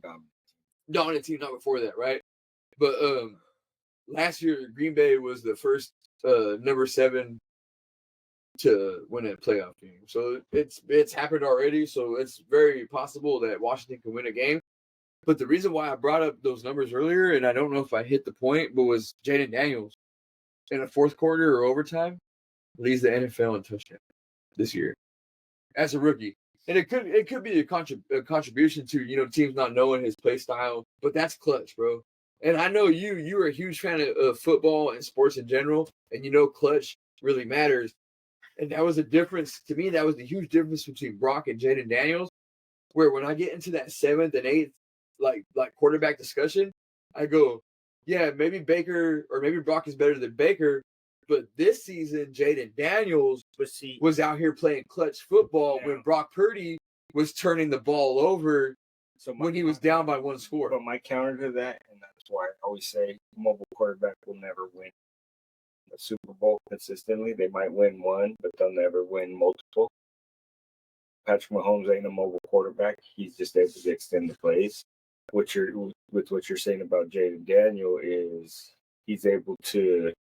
dominant team, not before that, right? But last year, Green Bay was the first number 7 to win a playoff game. So it's happened already. So it's very possible that Washington can win a game. But the reason why I brought up those numbers earlier, and I don't know if I hit the point, but was Jaden Daniels in the fourth quarter or overtime leads the NFL in touchdown this year as a rookie. And it could be a contribution to teams not knowing his play style, but that's clutch, bro. And I know you are a huge fan of football and sports in general, and clutch really matters. And that was a difference to me. That was the huge difference between Brock and Jaden Daniels. Where when I get into that 7th and 8th like quarterback discussion, I go, yeah, maybe Baker or maybe Brock is better than Baker. But this season, Jaden Daniels was out here playing clutch football when Brock Purdy was turning the ball over when he was down by one score. But my counter to that, and that's why I always say mobile quarterback will never win the Super Bowl consistently. They might win one, but they'll never win multiple. Patrick Mahomes ain't a mobile quarterback. He's just able to extend the plays. What you're saying about Jaden Daniel is he's able to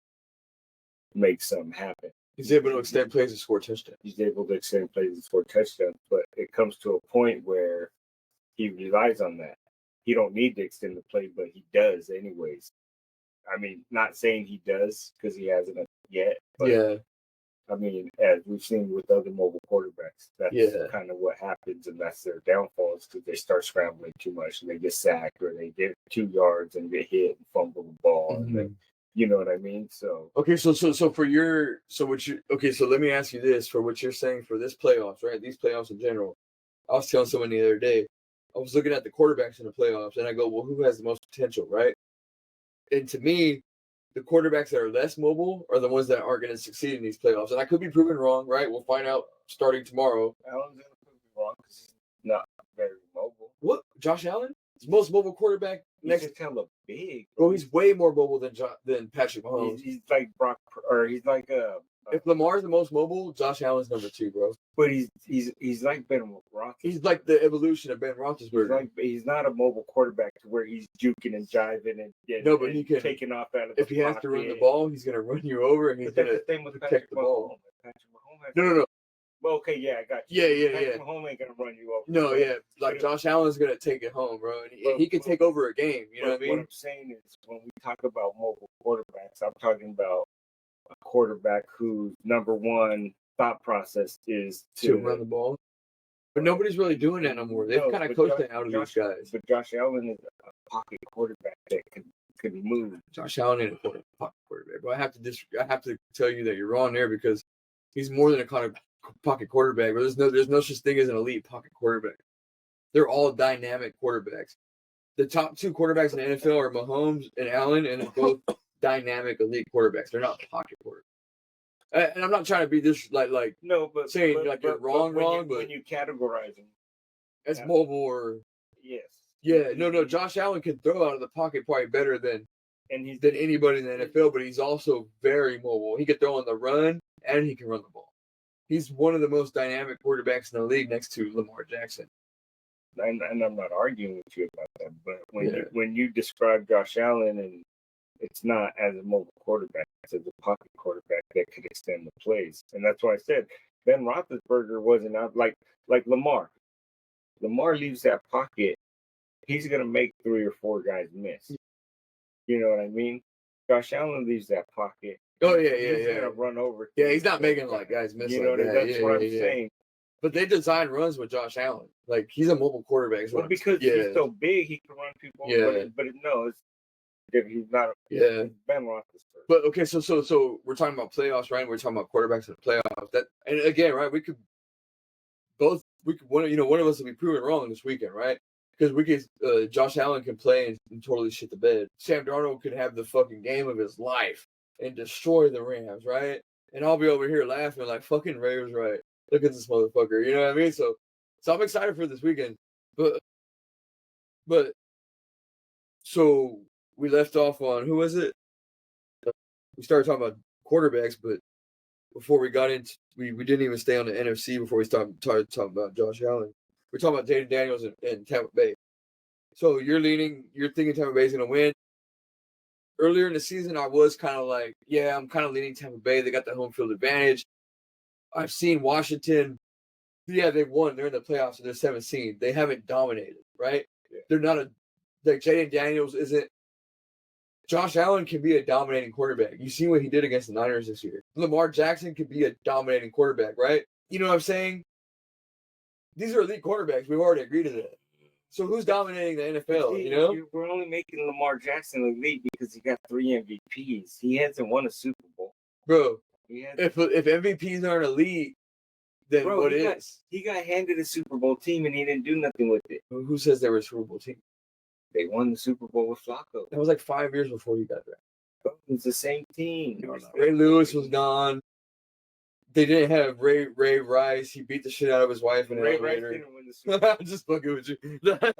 make something happen. He's able to extend plays and score touchdowns. He's able to extend plays and score touchdowns, but it comes to a point where he relies on that. He don't need to extend the play, but he does anyways. I mean, not saying he does because he hasn't yet. But yeah. I mean, as we've seen with other mobile quarterbacks, that's kind of what happens, and that's their downfall is because they start scrambling too much and they get sacked or they get 2 yards and get hit and fumble the ball. Mm-hmm. And you know what I mean? So okay, so let me ask you this for what you're saying for this playoffs, right? These playoffs in general. I was telling someone the other day, I was looking at the quarterbacks in the playoffs, and I go, well, who has the most potential, right? And to me, the quarterbacks that are less mobile are the ones that aren't going to succeed in these playoffs. And I could be proven wrong, right? We'll find out starting tomorrow. Allen's going to prove me wrong because he's not very mobile. What? Josh Allen? He's the most mobile quarterback next to kind of big. Bro, he's way more mobile than Patrick Mahomes. He's like Brock, or he's like if Lamar's the most mobile, Josh Allen's number 2, bro. But he's like Ben Roethlisberger. He's like the evolution of Ben Roethlisberger. He's not a mobile quarterback to where he's juking and jiving and he can taking off out of the if he has to run the ball, he's gonna run you over and he's gonna protect the ball. Patrick Mahomes No. Well, okay, yeah, I got you. Yeah. Patrick Mahomes ain't gonna run you over. No, yeah, like Josh Allen's gonna take it home, bro, and he can take over a game. You know what I mean? What I'm saying is, when we talk about mobile quarterbacks, I'm talking about a quarterback whose number one thought process is to run the ball. But nobody's really doing that no more. They've kind of coached it out of these guys. But Josh Allen is a pocket quarterback that can move. Josh Allen ain't a pocket quarterback, but I have to tell you that you're wrong there because he's more than a kind of pocket quarterback. But there's no such thing as an elite pocket quarterback. They're all dynamic quarterbacks. The top 2 quarterbacks in the NFL are Mahomes and Allen, and they're both dynamic elite quarterbacks. They're not pocket quarterbacks. And I'm not trying to be this like no, but saying you're wrong, but when you categorize him as mobile or no. Josh Allen can throw out of the pocket probably better than anybody in the NFL, but he's also very mobile. He can throw on the run and he can run the ball. He's one of the most dynamic quarterbacks in the league next to Lamar Jackson. And I'm not arguing with you about that, but when you describe Josh Allen, and it's not as a mobile quarterback, it's as a pocket quarterback that could extend the plays. And that's why I said Ben Roethlisberger wasn't out like Lamar. Lamar leaves that pocket, he's going to make 3 or 4 guys miss. You know what I mean? Josh Allen leaves that pocket. Oh, yeah. He's going to run over. Yeah, he's not making guys miss. You know that's what I'm saying. But they design runs with Josh Allen. Like, he's a mobile quarterback. Well, because he's so big, he can run people. Yeah. But no, he's not. Yeah. Ben Roethlisberger. But okay, so we're talking about playoffs, right? We're talking about quarterbacks in the playoffs. And again, right? One of us will be proven wrong this weekend, right? Because Josh Allen can play and totally shit the bed. Sam Darnold could have the fucking game of his life and destroy the Rams, right? And I'll be over here laughing like fucking Ray was right. Look at this motherfucker. You know what I mean? So I'm excited for this weekend. But so we left off on who was it? We started talking about quarterbacks, but before we got into we didn't even stay on the NFC before we started talking about Josh Allen. We're talking about Jaden Daniels and Tampa Bay. So you're thinking Tampa Bay's gonna win. Earlier in the season, I was kind of like, I'm kind of leaning Tampa Bay. They got the home field advantage. I've seen Washington. Yeah, they won. They're in the playoffs and they're 7th seed. They haven't dominated, right? Yeah. They're not like Jaden Daniels isn't. Josh Allen can be a dominating quarterback. You see what he did against the Niners this year. Lamar Jackson could be a dominating quarterback, right? You know what I'm saying? These are elite quarterbacks. We've already agreed to that. So who's dominating the NFL? You know, we're only making Lamar Jackson elite because he got 3 MVPs. He hasn't won a Super Bowl, bro. If MVPs aren't elite, then what is? He got handed a Super Bowl team and he didn't do nothing with it. Who says they were a Super Bowl team? They won the Super Bowl with Flacco. That was like 5 years before he got there. It was the same team. Ray Lewis was gone. They didn't have Ray Rice. He beat the shit out of his wife and Ray Rice didn't win the Super Bowl. I'm just fucking with you.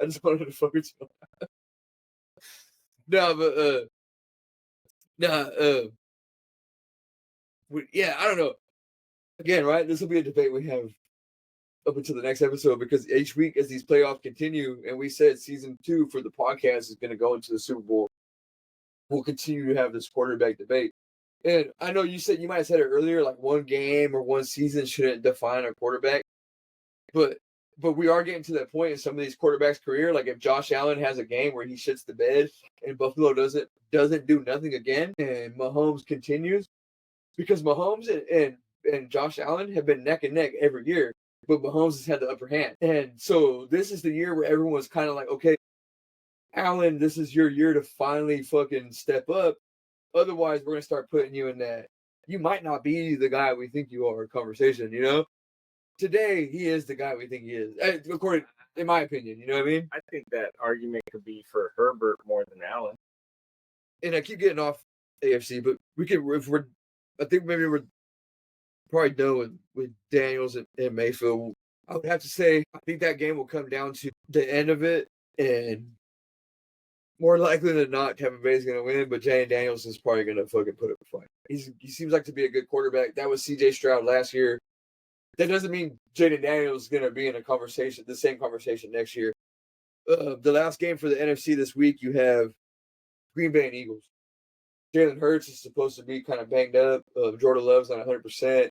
I just wanted to fuck with you. I don't know. Again, right? This will be a debate we have up until the next episode because each week as these playoffs continue, and we said season 2 for the podcast is going to go into the Super Bowl, we'll continue to have this quarterback debate. And I know you said, you might have said it earlier, like one game or one season shouldn't define a quarterback. But we are getting to that point in some of these quarterbacks' career. Like if Josh Allen has a game where he shits the bed and Buffalo doesn't do nothing again, and Mahomes continues, because Mahomes and Josh Allen have been neck and neck every year, but Mahomes has had the upper hand. And so this is the year where everyone's kind of like, okay, Allen, this is your year to finally fucking step up. Otherwise, we're going to start putting you in that you might not be the guy we think you are conversation, you know? Today, he is the guy we think he is, according, in my opinion, you know what I mean? I think that argument could be for Herbert more than Allen. And I keep getting off AFC, but we could, I think maybe we're probably done with Daniels and Mayfield. I would have to say, I think that game will come down to the end of it, and more likely than not, Tampa Bay is going to win, but Jaden Daniels is probably going to fucking put up a fight. He seems like to be a good quarterback. That was C.J. Stroud last year. That doesn't mean Jaden Daniels is going to be in the same conversation next year. The last game for the NFC this week, you have Green Bay and Eagles. Jalen Hurts is supposed to be kind of banged up. Jordan Love's not 100%.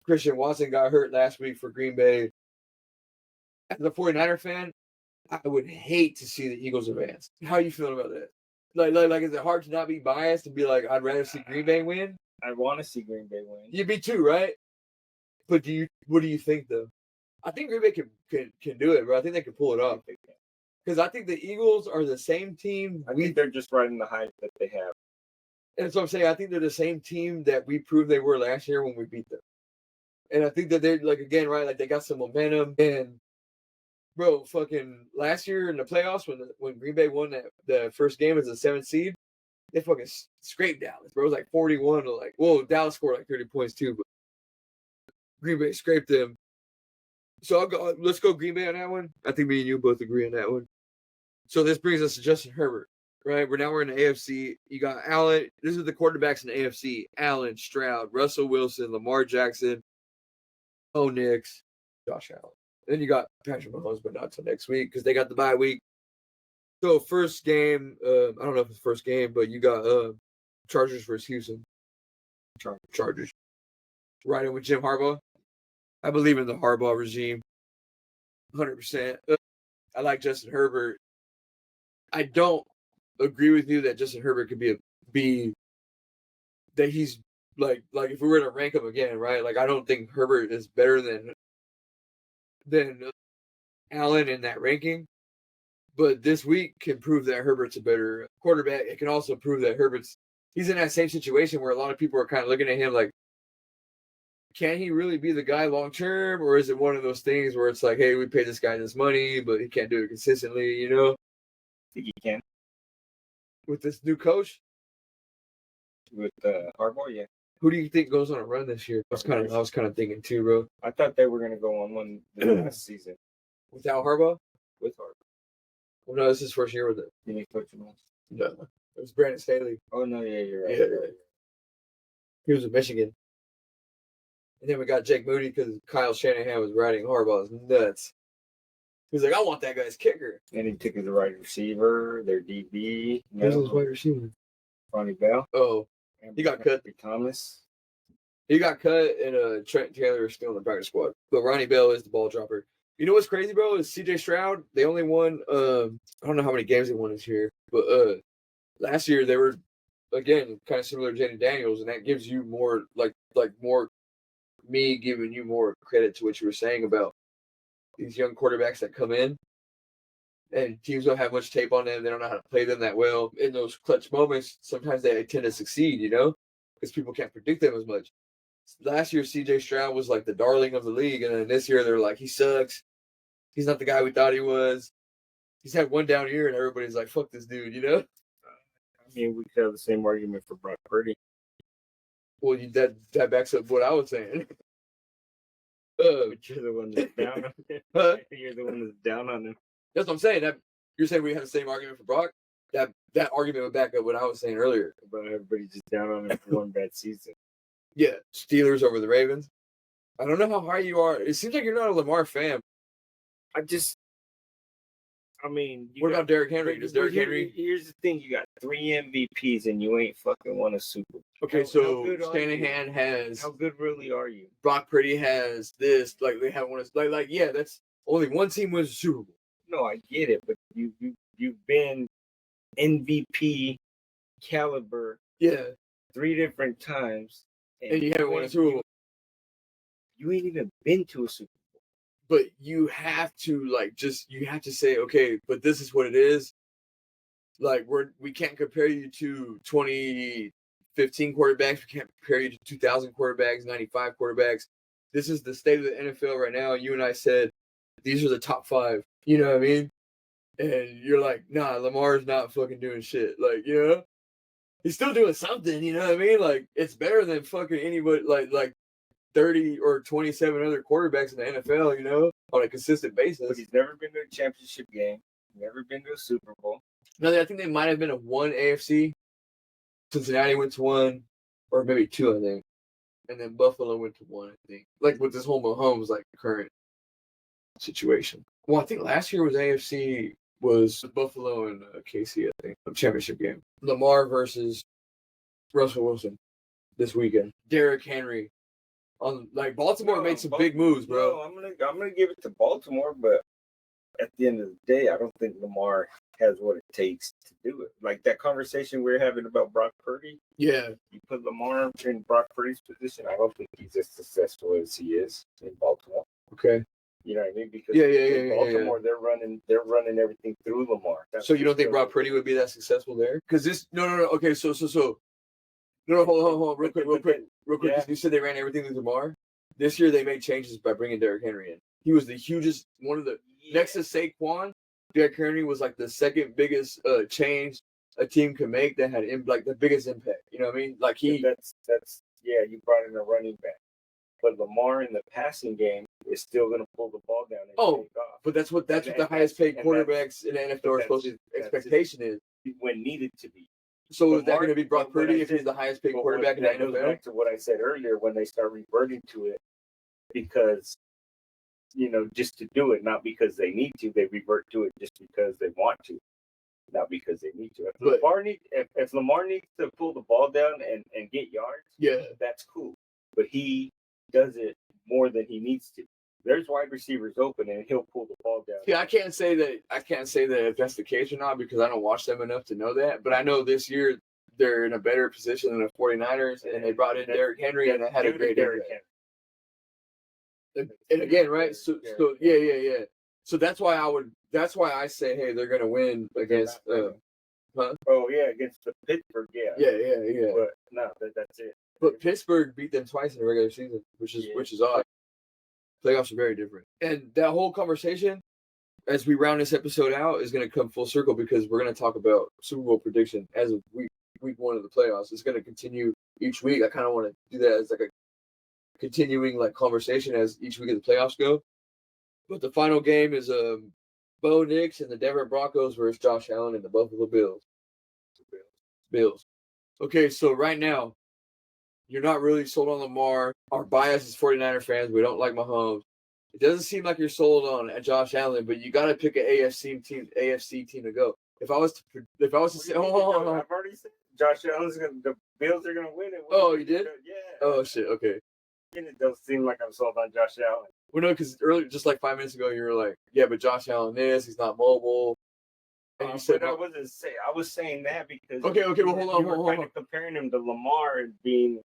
Christian Watson got hurt last week for Green Bay. As a 49er fan, I would hate to see the Eagles advance. How are you feeling about that? Like, is it hard to not be biased and be like, I'd rather see Green Bay win? I want to see Green Bay win. You be too, right? But what do you think though? I think Green Bay can do it, bro. I think they can pull it off. Because I think the Eagles are the same team. I think they're just riding the hype that they have. And that's what I'm saying. I think they're the same team that we proved they were last year when we beat them. And I think that they're, like, again, right, like they got some momentum. And bro, fucking last year in the playoffs when Green Bay won the first game as a 7th seed, they fucking scraped Dallas, bro. It was like 41 to like, well, Dallas scored like 30 points too, but Green Bay scraped them. So let's go Green Bay on that one. I think me and you both agree on that one. So this brings us to Justin Herbert, right? We're in the AFC. You got Allen. This is the quarterbacks in the AFC. Allen, Stroud, Russell Wilson, Lamar Jackson, Bo Nix, Josh Allen. Then you got Patrick Mahomes, but not till next week because they got the bye week. So first game, I don't know if it's the first game, but you got Chargers versus Houston. Chargers. Riding with Jim Harbaugh. I believe in the Harbaugh regime. 100%. I like Justin Herbert. I don't agree with you that Justin Herbert could be that he's like if we were to rank him again, right? Like I don't think Herbert is better than Allen in that ranking. But this week can prove that Herbert's a better quarterback. It can also prove that he's in that same situation where a lot of people are kind of looking at him like, can he really be the guy long term? Or is it one of those things where it's like, hey, we paid this guy this money, but he can't do it consistently, you know? I think he can. With this new coach? With Harbaugh, yeah. Who do you think goes on a run this year? I was kind of thinking too, bro. I thought they were going to go on one last season. Without Harbaugh? With Harbaugh. Well, no, this is his first year with it. Did he coach him last? No. It was Brandon Staley. Oh, no, yeah, you're right. Yeah. Right. He was in Michigan. And then we got Jake Moody because Kyle Shanahan was riding Harbaugh's nuts. He was like, I want that guy's kicker. And he took his wide receiver, their DB. Who's his wide receiver? Ronnie Bell. Oh, he got cut. Thomas. He got cut, and Trent Taylor is still in the practice squad. But Ronnie Bell is the ball dropper. You know what's crazy, bro? Is C.J. Stroud. They only won. I don't know how many games they won this year, but last year they were, again, kind of similar to Jaden Daniels, and that gives you more like more me giving you more credit to what you were saying about these young quarterbacks that come in. And teams don't have much tape on them. They don't know how to play them that well. In those clutch moments, sometimes they tend to succeed, because people can't predict them as much. Last year, C.J. Stroud was like the darling of the league. And then this year, they're like, he sucks. He's not the guy we thought he was. He's had one down year, and everybody's like, fuck this dude, I mean, we could have the same argument for Brock Purdy. Well, that backs up what I was saying. But you're the one that's down on him. Huh? You're the one that's down on him. That's what I'm saying. You're saying we have the same argument for Brock? That argument would back up what I was saying earlier. About everybody just down on him for one bad season. Yeah, Steelers over the Ravens. I don't know how high you are. It seems like you're not a Lamar fan. What about Derrick Henry? Does Derrick Henry? Here's the thing: you got 3 MVPs and you ain't fucking won a Super Bowl. Okay, so Shanahan has. How good really are you? Brock Purdy has this. Like they have one. Yeah, that's only one team wins a Super Bowl. No, I get it, but you've been MVP caliber. Yeah. 3 different times, and you haven't won a Super Bowl. You ain't even been to a Super Bowl. But you have to say, okay, but this is what it is. Like we can't compare you to 2015 quarterbacks. We can't compare you to 2000 quarterbacks, 95 quarterbacks. This is the state of the NFL right now. You and I said these are the top 5. You know what I mean? And you're like, nah, Lamar's not fucking doing shit. Like, he's still doing something. You know what I mean? Like, it's better than fucking anybody. Like 30 or 27 other quarterbacks in the NFL, on a consistent basis. But he's never been to a championship game, never been to a Super Bowl. No, I think they might have been at 1 AFC. Cincinnati went to 1, or maybe 2, I think. And then Buffalo went to 1, I think. Like with this whole Mahomes, current situation. Well, I think last year was AFC was Buffalo and KC, I think, a championship game. Lamar versus Russell Wilson this weekend. Derrick Henry. Baltimore made some big moves, bro. No, I'm gonna give it to Baltimore, but at the end of the day, I don't think Lamar has what it takes to do it. Like that conversation we were having about Brock Purdy. Yeah. You put Lamar in Brock Purdy's position, I don't think he's as successful as he is in Baltimore. Okay. You know what I mean? Because in Baltimore, they're running everything through Lamar. So you don't think Brock Purdy would be that successful there? Because no. Okay, so. No, hold on, real quick. Yeah. You said they ran everything with Lamar. This year they made changes by bringing Derrick Henry in. He was the hugest, one of the next to Saquon. Derrick Henry was like the second biggest change a team can make that had the biggest impact. You know what I mean? Like you brought in a running back, but Lamar in the passing game is still going to pull the ball down. And take off. But that's what the highest paid quarterbacks in the NFL are supposed to expectation is when needed to be. So is that going to be Brock Purdy if he's the highest paid quarterback in the NFL? That goes back to what I said earlier when they start reverting to it because, just to do it, not because they need to. They revert to it just because they want to, not because they need to. If Lamar needs to pull the ball down and get yards, that's cool. But he does it more than he needs to. There's wide receivers open and he'll pull the ball down. Yeah, I can't say that if that's the case or not because I don't watch them enough to know that. But I know this year they're in a better position than the 49ers and they brought in Derrick Henry and they had a great Derrick Henry. And again, right? So yeah. So that's why I say, hey, they're gonna win against against the Pittsburgh, Yeah. But no, that's it. But Pittsburgh beat them twice in the regular season, which is odd. Playoffs are very different. And that whole conversation, as we round this episode out, is going to come full circle because we're going to talk about Super Bowl prediction as of week 1 of the playoffs. It's going to continue each week. I kind of want to do that as like a continuing conversation as each week of the playoffs go. But the final game is Bo Nix and the Denver Broncos versus Josh Allen and the Buffalo Bills. Bills. Okay, so right now, you're not really sold on Lamar. Our bias is 49er fans. We don't like Mahomes. It doesn't seem like you're sold on Josh Allen, but you got to pick an AFC team to go. If I was to say, I've already said. Josh Allen's the Bills are gonna win it. Oh, you did? Yeah. Oh shit. Okay. It doesn't seem like I'm sold on Josh Allen. Well, no, because earlier, just like 5 minutes ago, you were like, "Yeah, but Josh Allen he's not mobile." And you said, but I wasn't saying. I was saying that because Okay. Well, hold on. you were kind of comparing him to Lamar and being.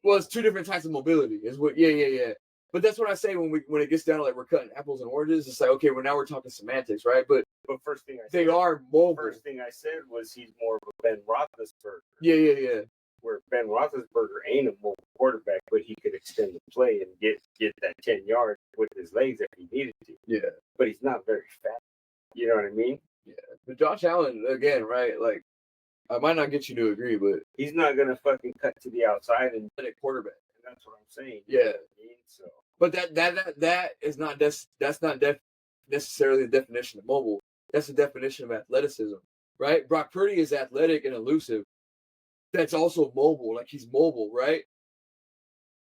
Well, it's two different types of mobility. Is what? Yeah. But that's what I say when it gets down to like we're cutting apples and oranges. It's like, okay, well now we're talking semantics, right? But first thing I they said, are mobile. First thing I said was he's more of a Ben Roethlisberger. Yeah. Where Ben Roethlisberger ain't a mobile quarterback, but he could extend the play and get that 10 yards with his legs if he needed to. Yeah. But he's not very fast. You know what I mean? Yeah. But Josh Allen, again, right? Like, I might not get you to agree, but he's not gonna fucking cut to the outside and hit a quarterback. And that's what I'm saying. Yeah. You know what I mean? So. But that is not necessarily the definition of mobile. That's the definition of athleticism, right? Brock Purdy is athletic and elusive. That's also mobile, like he's mobile, right?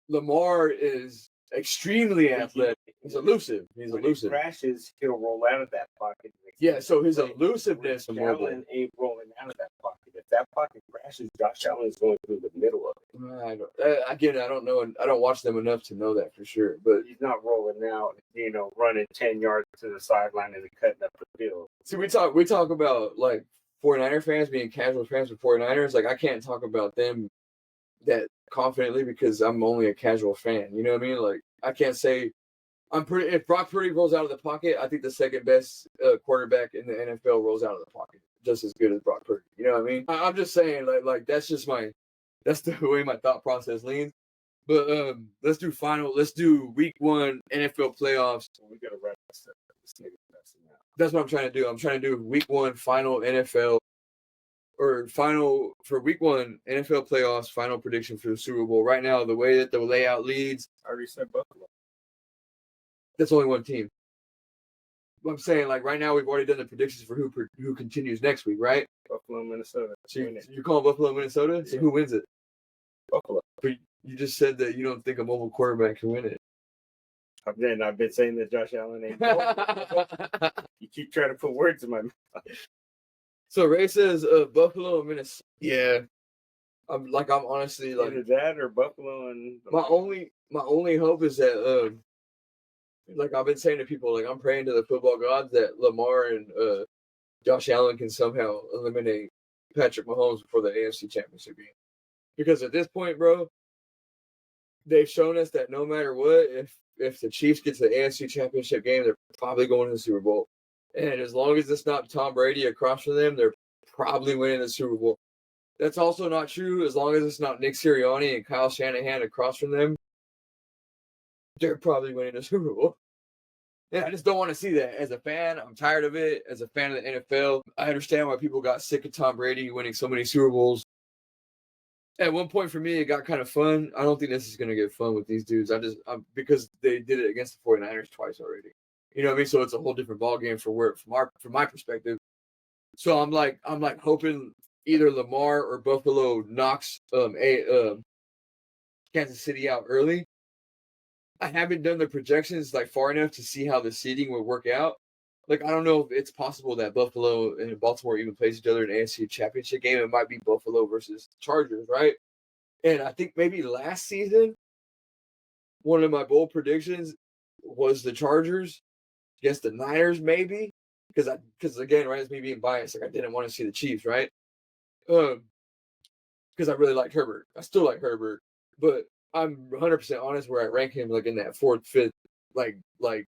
Lamar is extremely athletic. He's elusive. He's elusive. When he crashes, he'll roll out of that pocket. Yeah, so his elusiveness and mobile. Allen ain't rolling out of that pocket. If that pocket crashes, Josh Allen is going through the middle of it. I don't know. I don't watch them enough to know that for sure. But he's not rolling out, running 10 yards to the sideline and cutting up the field. See, we talk about like 49er fans being casual fans with 49ers. Like I can't talk about them that confidently because I'm only a casual fan. You know what I mean? Like I can't say if Brock Purdy rolls out of the pocket, I think the second best quarterback in the NFL rolls out of the pocket just as good as Brock Purdy. You know what I mean? I'm just saying like that's the way my thought process leans. But let's do week 1 NFL playoffs. We gotta wrap this up. That's what I'm trying to do. I'm trying to do week 1 final NFL for week 1 NFL playoffs final prediction for the Super Bowl. Right now, the way that the layout leads, I already said Buffalo. That's only one team. But I'm saying, like, right now we've already done the predictions for who continues next week, right? Buffalo, Minnesota. So you're calling Buffalo, Minnesota? Yeah. So who wins it? Buffalo. But you just said that you don't think a mobile quarterback can win it. I've been saying that Josh Allen ain't mobile. You keep trying to put words in my mouth. So Ray says Buffalo, Minnesota. Yeah. I'm honestly like either that or Buffalo and my only hope is that like I've been saying to people, like I'm praying to the football gods that Lamar and Josh Allen can somehow eliminate Patrick Mahomes before the AFC Championship game. Because at this point, bro, they've shown us that no matter what, if the Chiefs get to the AFC Championship game, they're probably going to the Super Bowl. And as long as it's not Tom Brady across from them, they're probably winning the Super Bowl. That's also not true as long as it's not Nick Sirianni and Kyle Shanahan across from them. They're probably winning the Super Bowl. And I just don't want to see that. As a fan, I'm tired of it. As a fan of the NFL, I understand why people got sick of Tom Brady winning so many Super Bowls. At one point for me, it got kind of fun. I don't think this is going to get fun with these dudes. Because they did it against the 49ers twice already. You know what I mean? So it's a whole different ballgame from my perspective. So I'm like hoping either Lamar or Buffalo knocks Kansas City out early. I haven't done the projections like far enough to see how the seeding would work out. Like I don't know if it's possible that Buffalo and Baltimore even plays each other in an AFC Championship game. It might be Buffalo versus Chargers, right? And I think maybe last season, one of my bold predictions was the Chargers against the Niners, maybe. Because again, right, it's me being biased. Like I didn't want to see the Chiefs, right? Because I really liked Herbert. I still like Herbert, but I'm 100% honest where I rank him, like in that 4th, 5th, like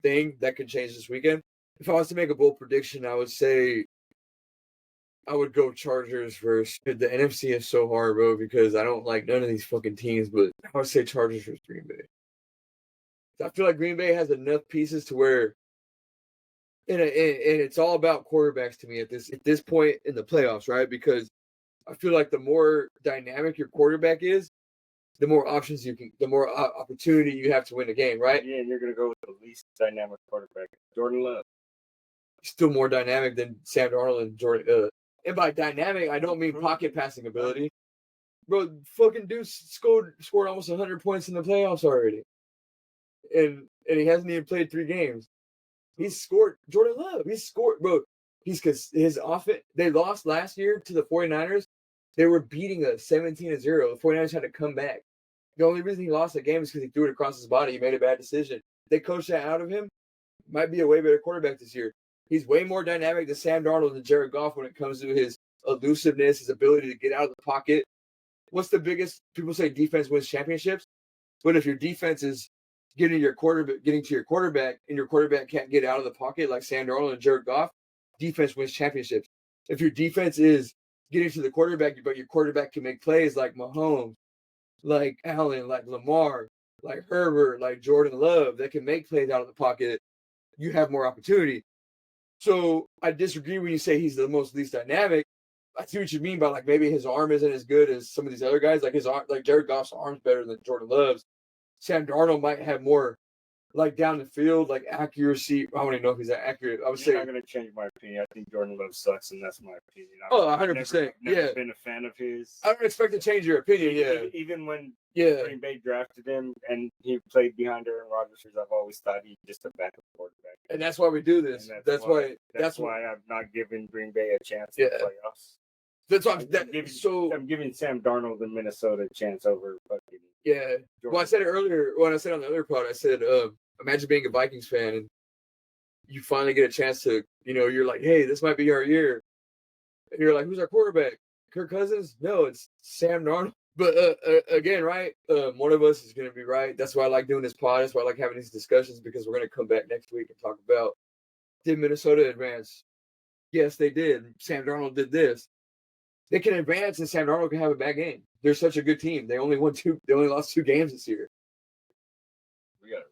thing that could change this weekend. If I was to make a bold prediction, I would say I would go Chargers versus the NFC is so hard, bro, because I don't like none of these fucking teams. But I would say Chargers versus Green Bay. I feel like Green Bay has enough pieces to where, and it's all about quarterbacks to me at this point in the playoffs, right? Because I feel like the more dynamic your quarterback is, the more options the more opportunity you have to win a game, right? Yeah, and you're gonna go with the least dynamic quarterback, Jordan Love. Still more dynamic than Sam Darnold and Jordan. And by dynamic, I don't mean pocket passing ability. Bro, fucking dude scored almost 100 points in the playoffs already, and he hasn't even played 3 games. He's scored. Jordan Love. He's scored, bro. because his offense, they lost last year to the 49ers. They were beating us 17-0. The 49ers had to come back. The only reason he lost the game is because he threw it across his body. He made a bad decision. They coached that out of him. Might be a way better quarterback this year. He's way more dynamic than Sam Darnold and Jared Goff when it comes to his elusiveness, his ability to get out of the pocket. What's the biggest? People say defense wins championships, but if your defense is getting to your quarterback, and your quarterback can't get out of the pocket like Sam Darnold and Jared Goff, defense wins championships. If your defense is getting to the quarterback, but your quarterback can make plays like Mahomes, like Allen, like Lamar, like Herbert, like Jordan Love, that can make plays out of the pocket, you have more opportunity. So I disagree when you say he's the most least dynamic. I see what you mean by like maybe his arm isn't as good as some of these other guys. Like his arm, like Jared Goff's arm's better than Jordan Love's. Sam Darnold might have more like down the field, like accuracy. I don't even know if he's that accurate. I would say I'm not gonna change my opinion. I think Jordan Love sucks, and that's my opinion. 100%. Never been a fan of his. I don't expect to change your opinion. Yeah, Even when yeah. Green Bay drafted him and he played behind Aaron Rodgers, I've always thought he's just a backup quarterback. And that's why we do this. And That's why I'm not giving Green Bay a chance in the playoffs. That's why I'm giving Sam Darnold in Minnesota a chance over fucking Jordan. Well, I said it earlier when I said on the other pod. I said, imagine being a Vikings fan and you finally get a chance to, you're like, hey, this might be our year, and you're like, who's our quarterback? Kirk Cousins? No, it's Sam Darnold. But again, right? One of us is going to be right. That's why I like doing this pod. That's why I like having these discussions, because we're going to come back next week and talk about, did Minnesota advance? Yes, they did. Sam Darnold did this. They can advance, and Sam Darnold can have a bad game. They're such a good team. They only lost 2 games this year. We got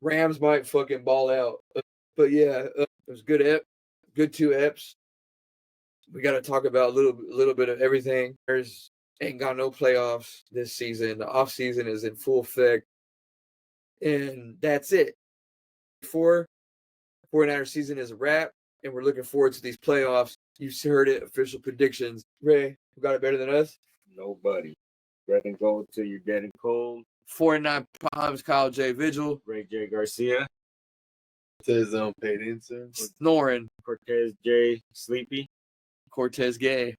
Rams might fucking ball out. But yeah, it was good 2 eps. We got to talk about a little bit of everything. There's ain't got no playoffs this season. The off season is in full effect, and that's it. 49ers season is a wrap, and we're looking forward to these playoffs. You've heard it, official predictions. Ray, who got it better than us? Nobody. Red and gold till you're dead and cold. 49 Problemz, Kyle J. Vigil. Ray J. Garcia. Says unpaid intern. Snoring. Cortez J. Sleepy. Cortez Gay.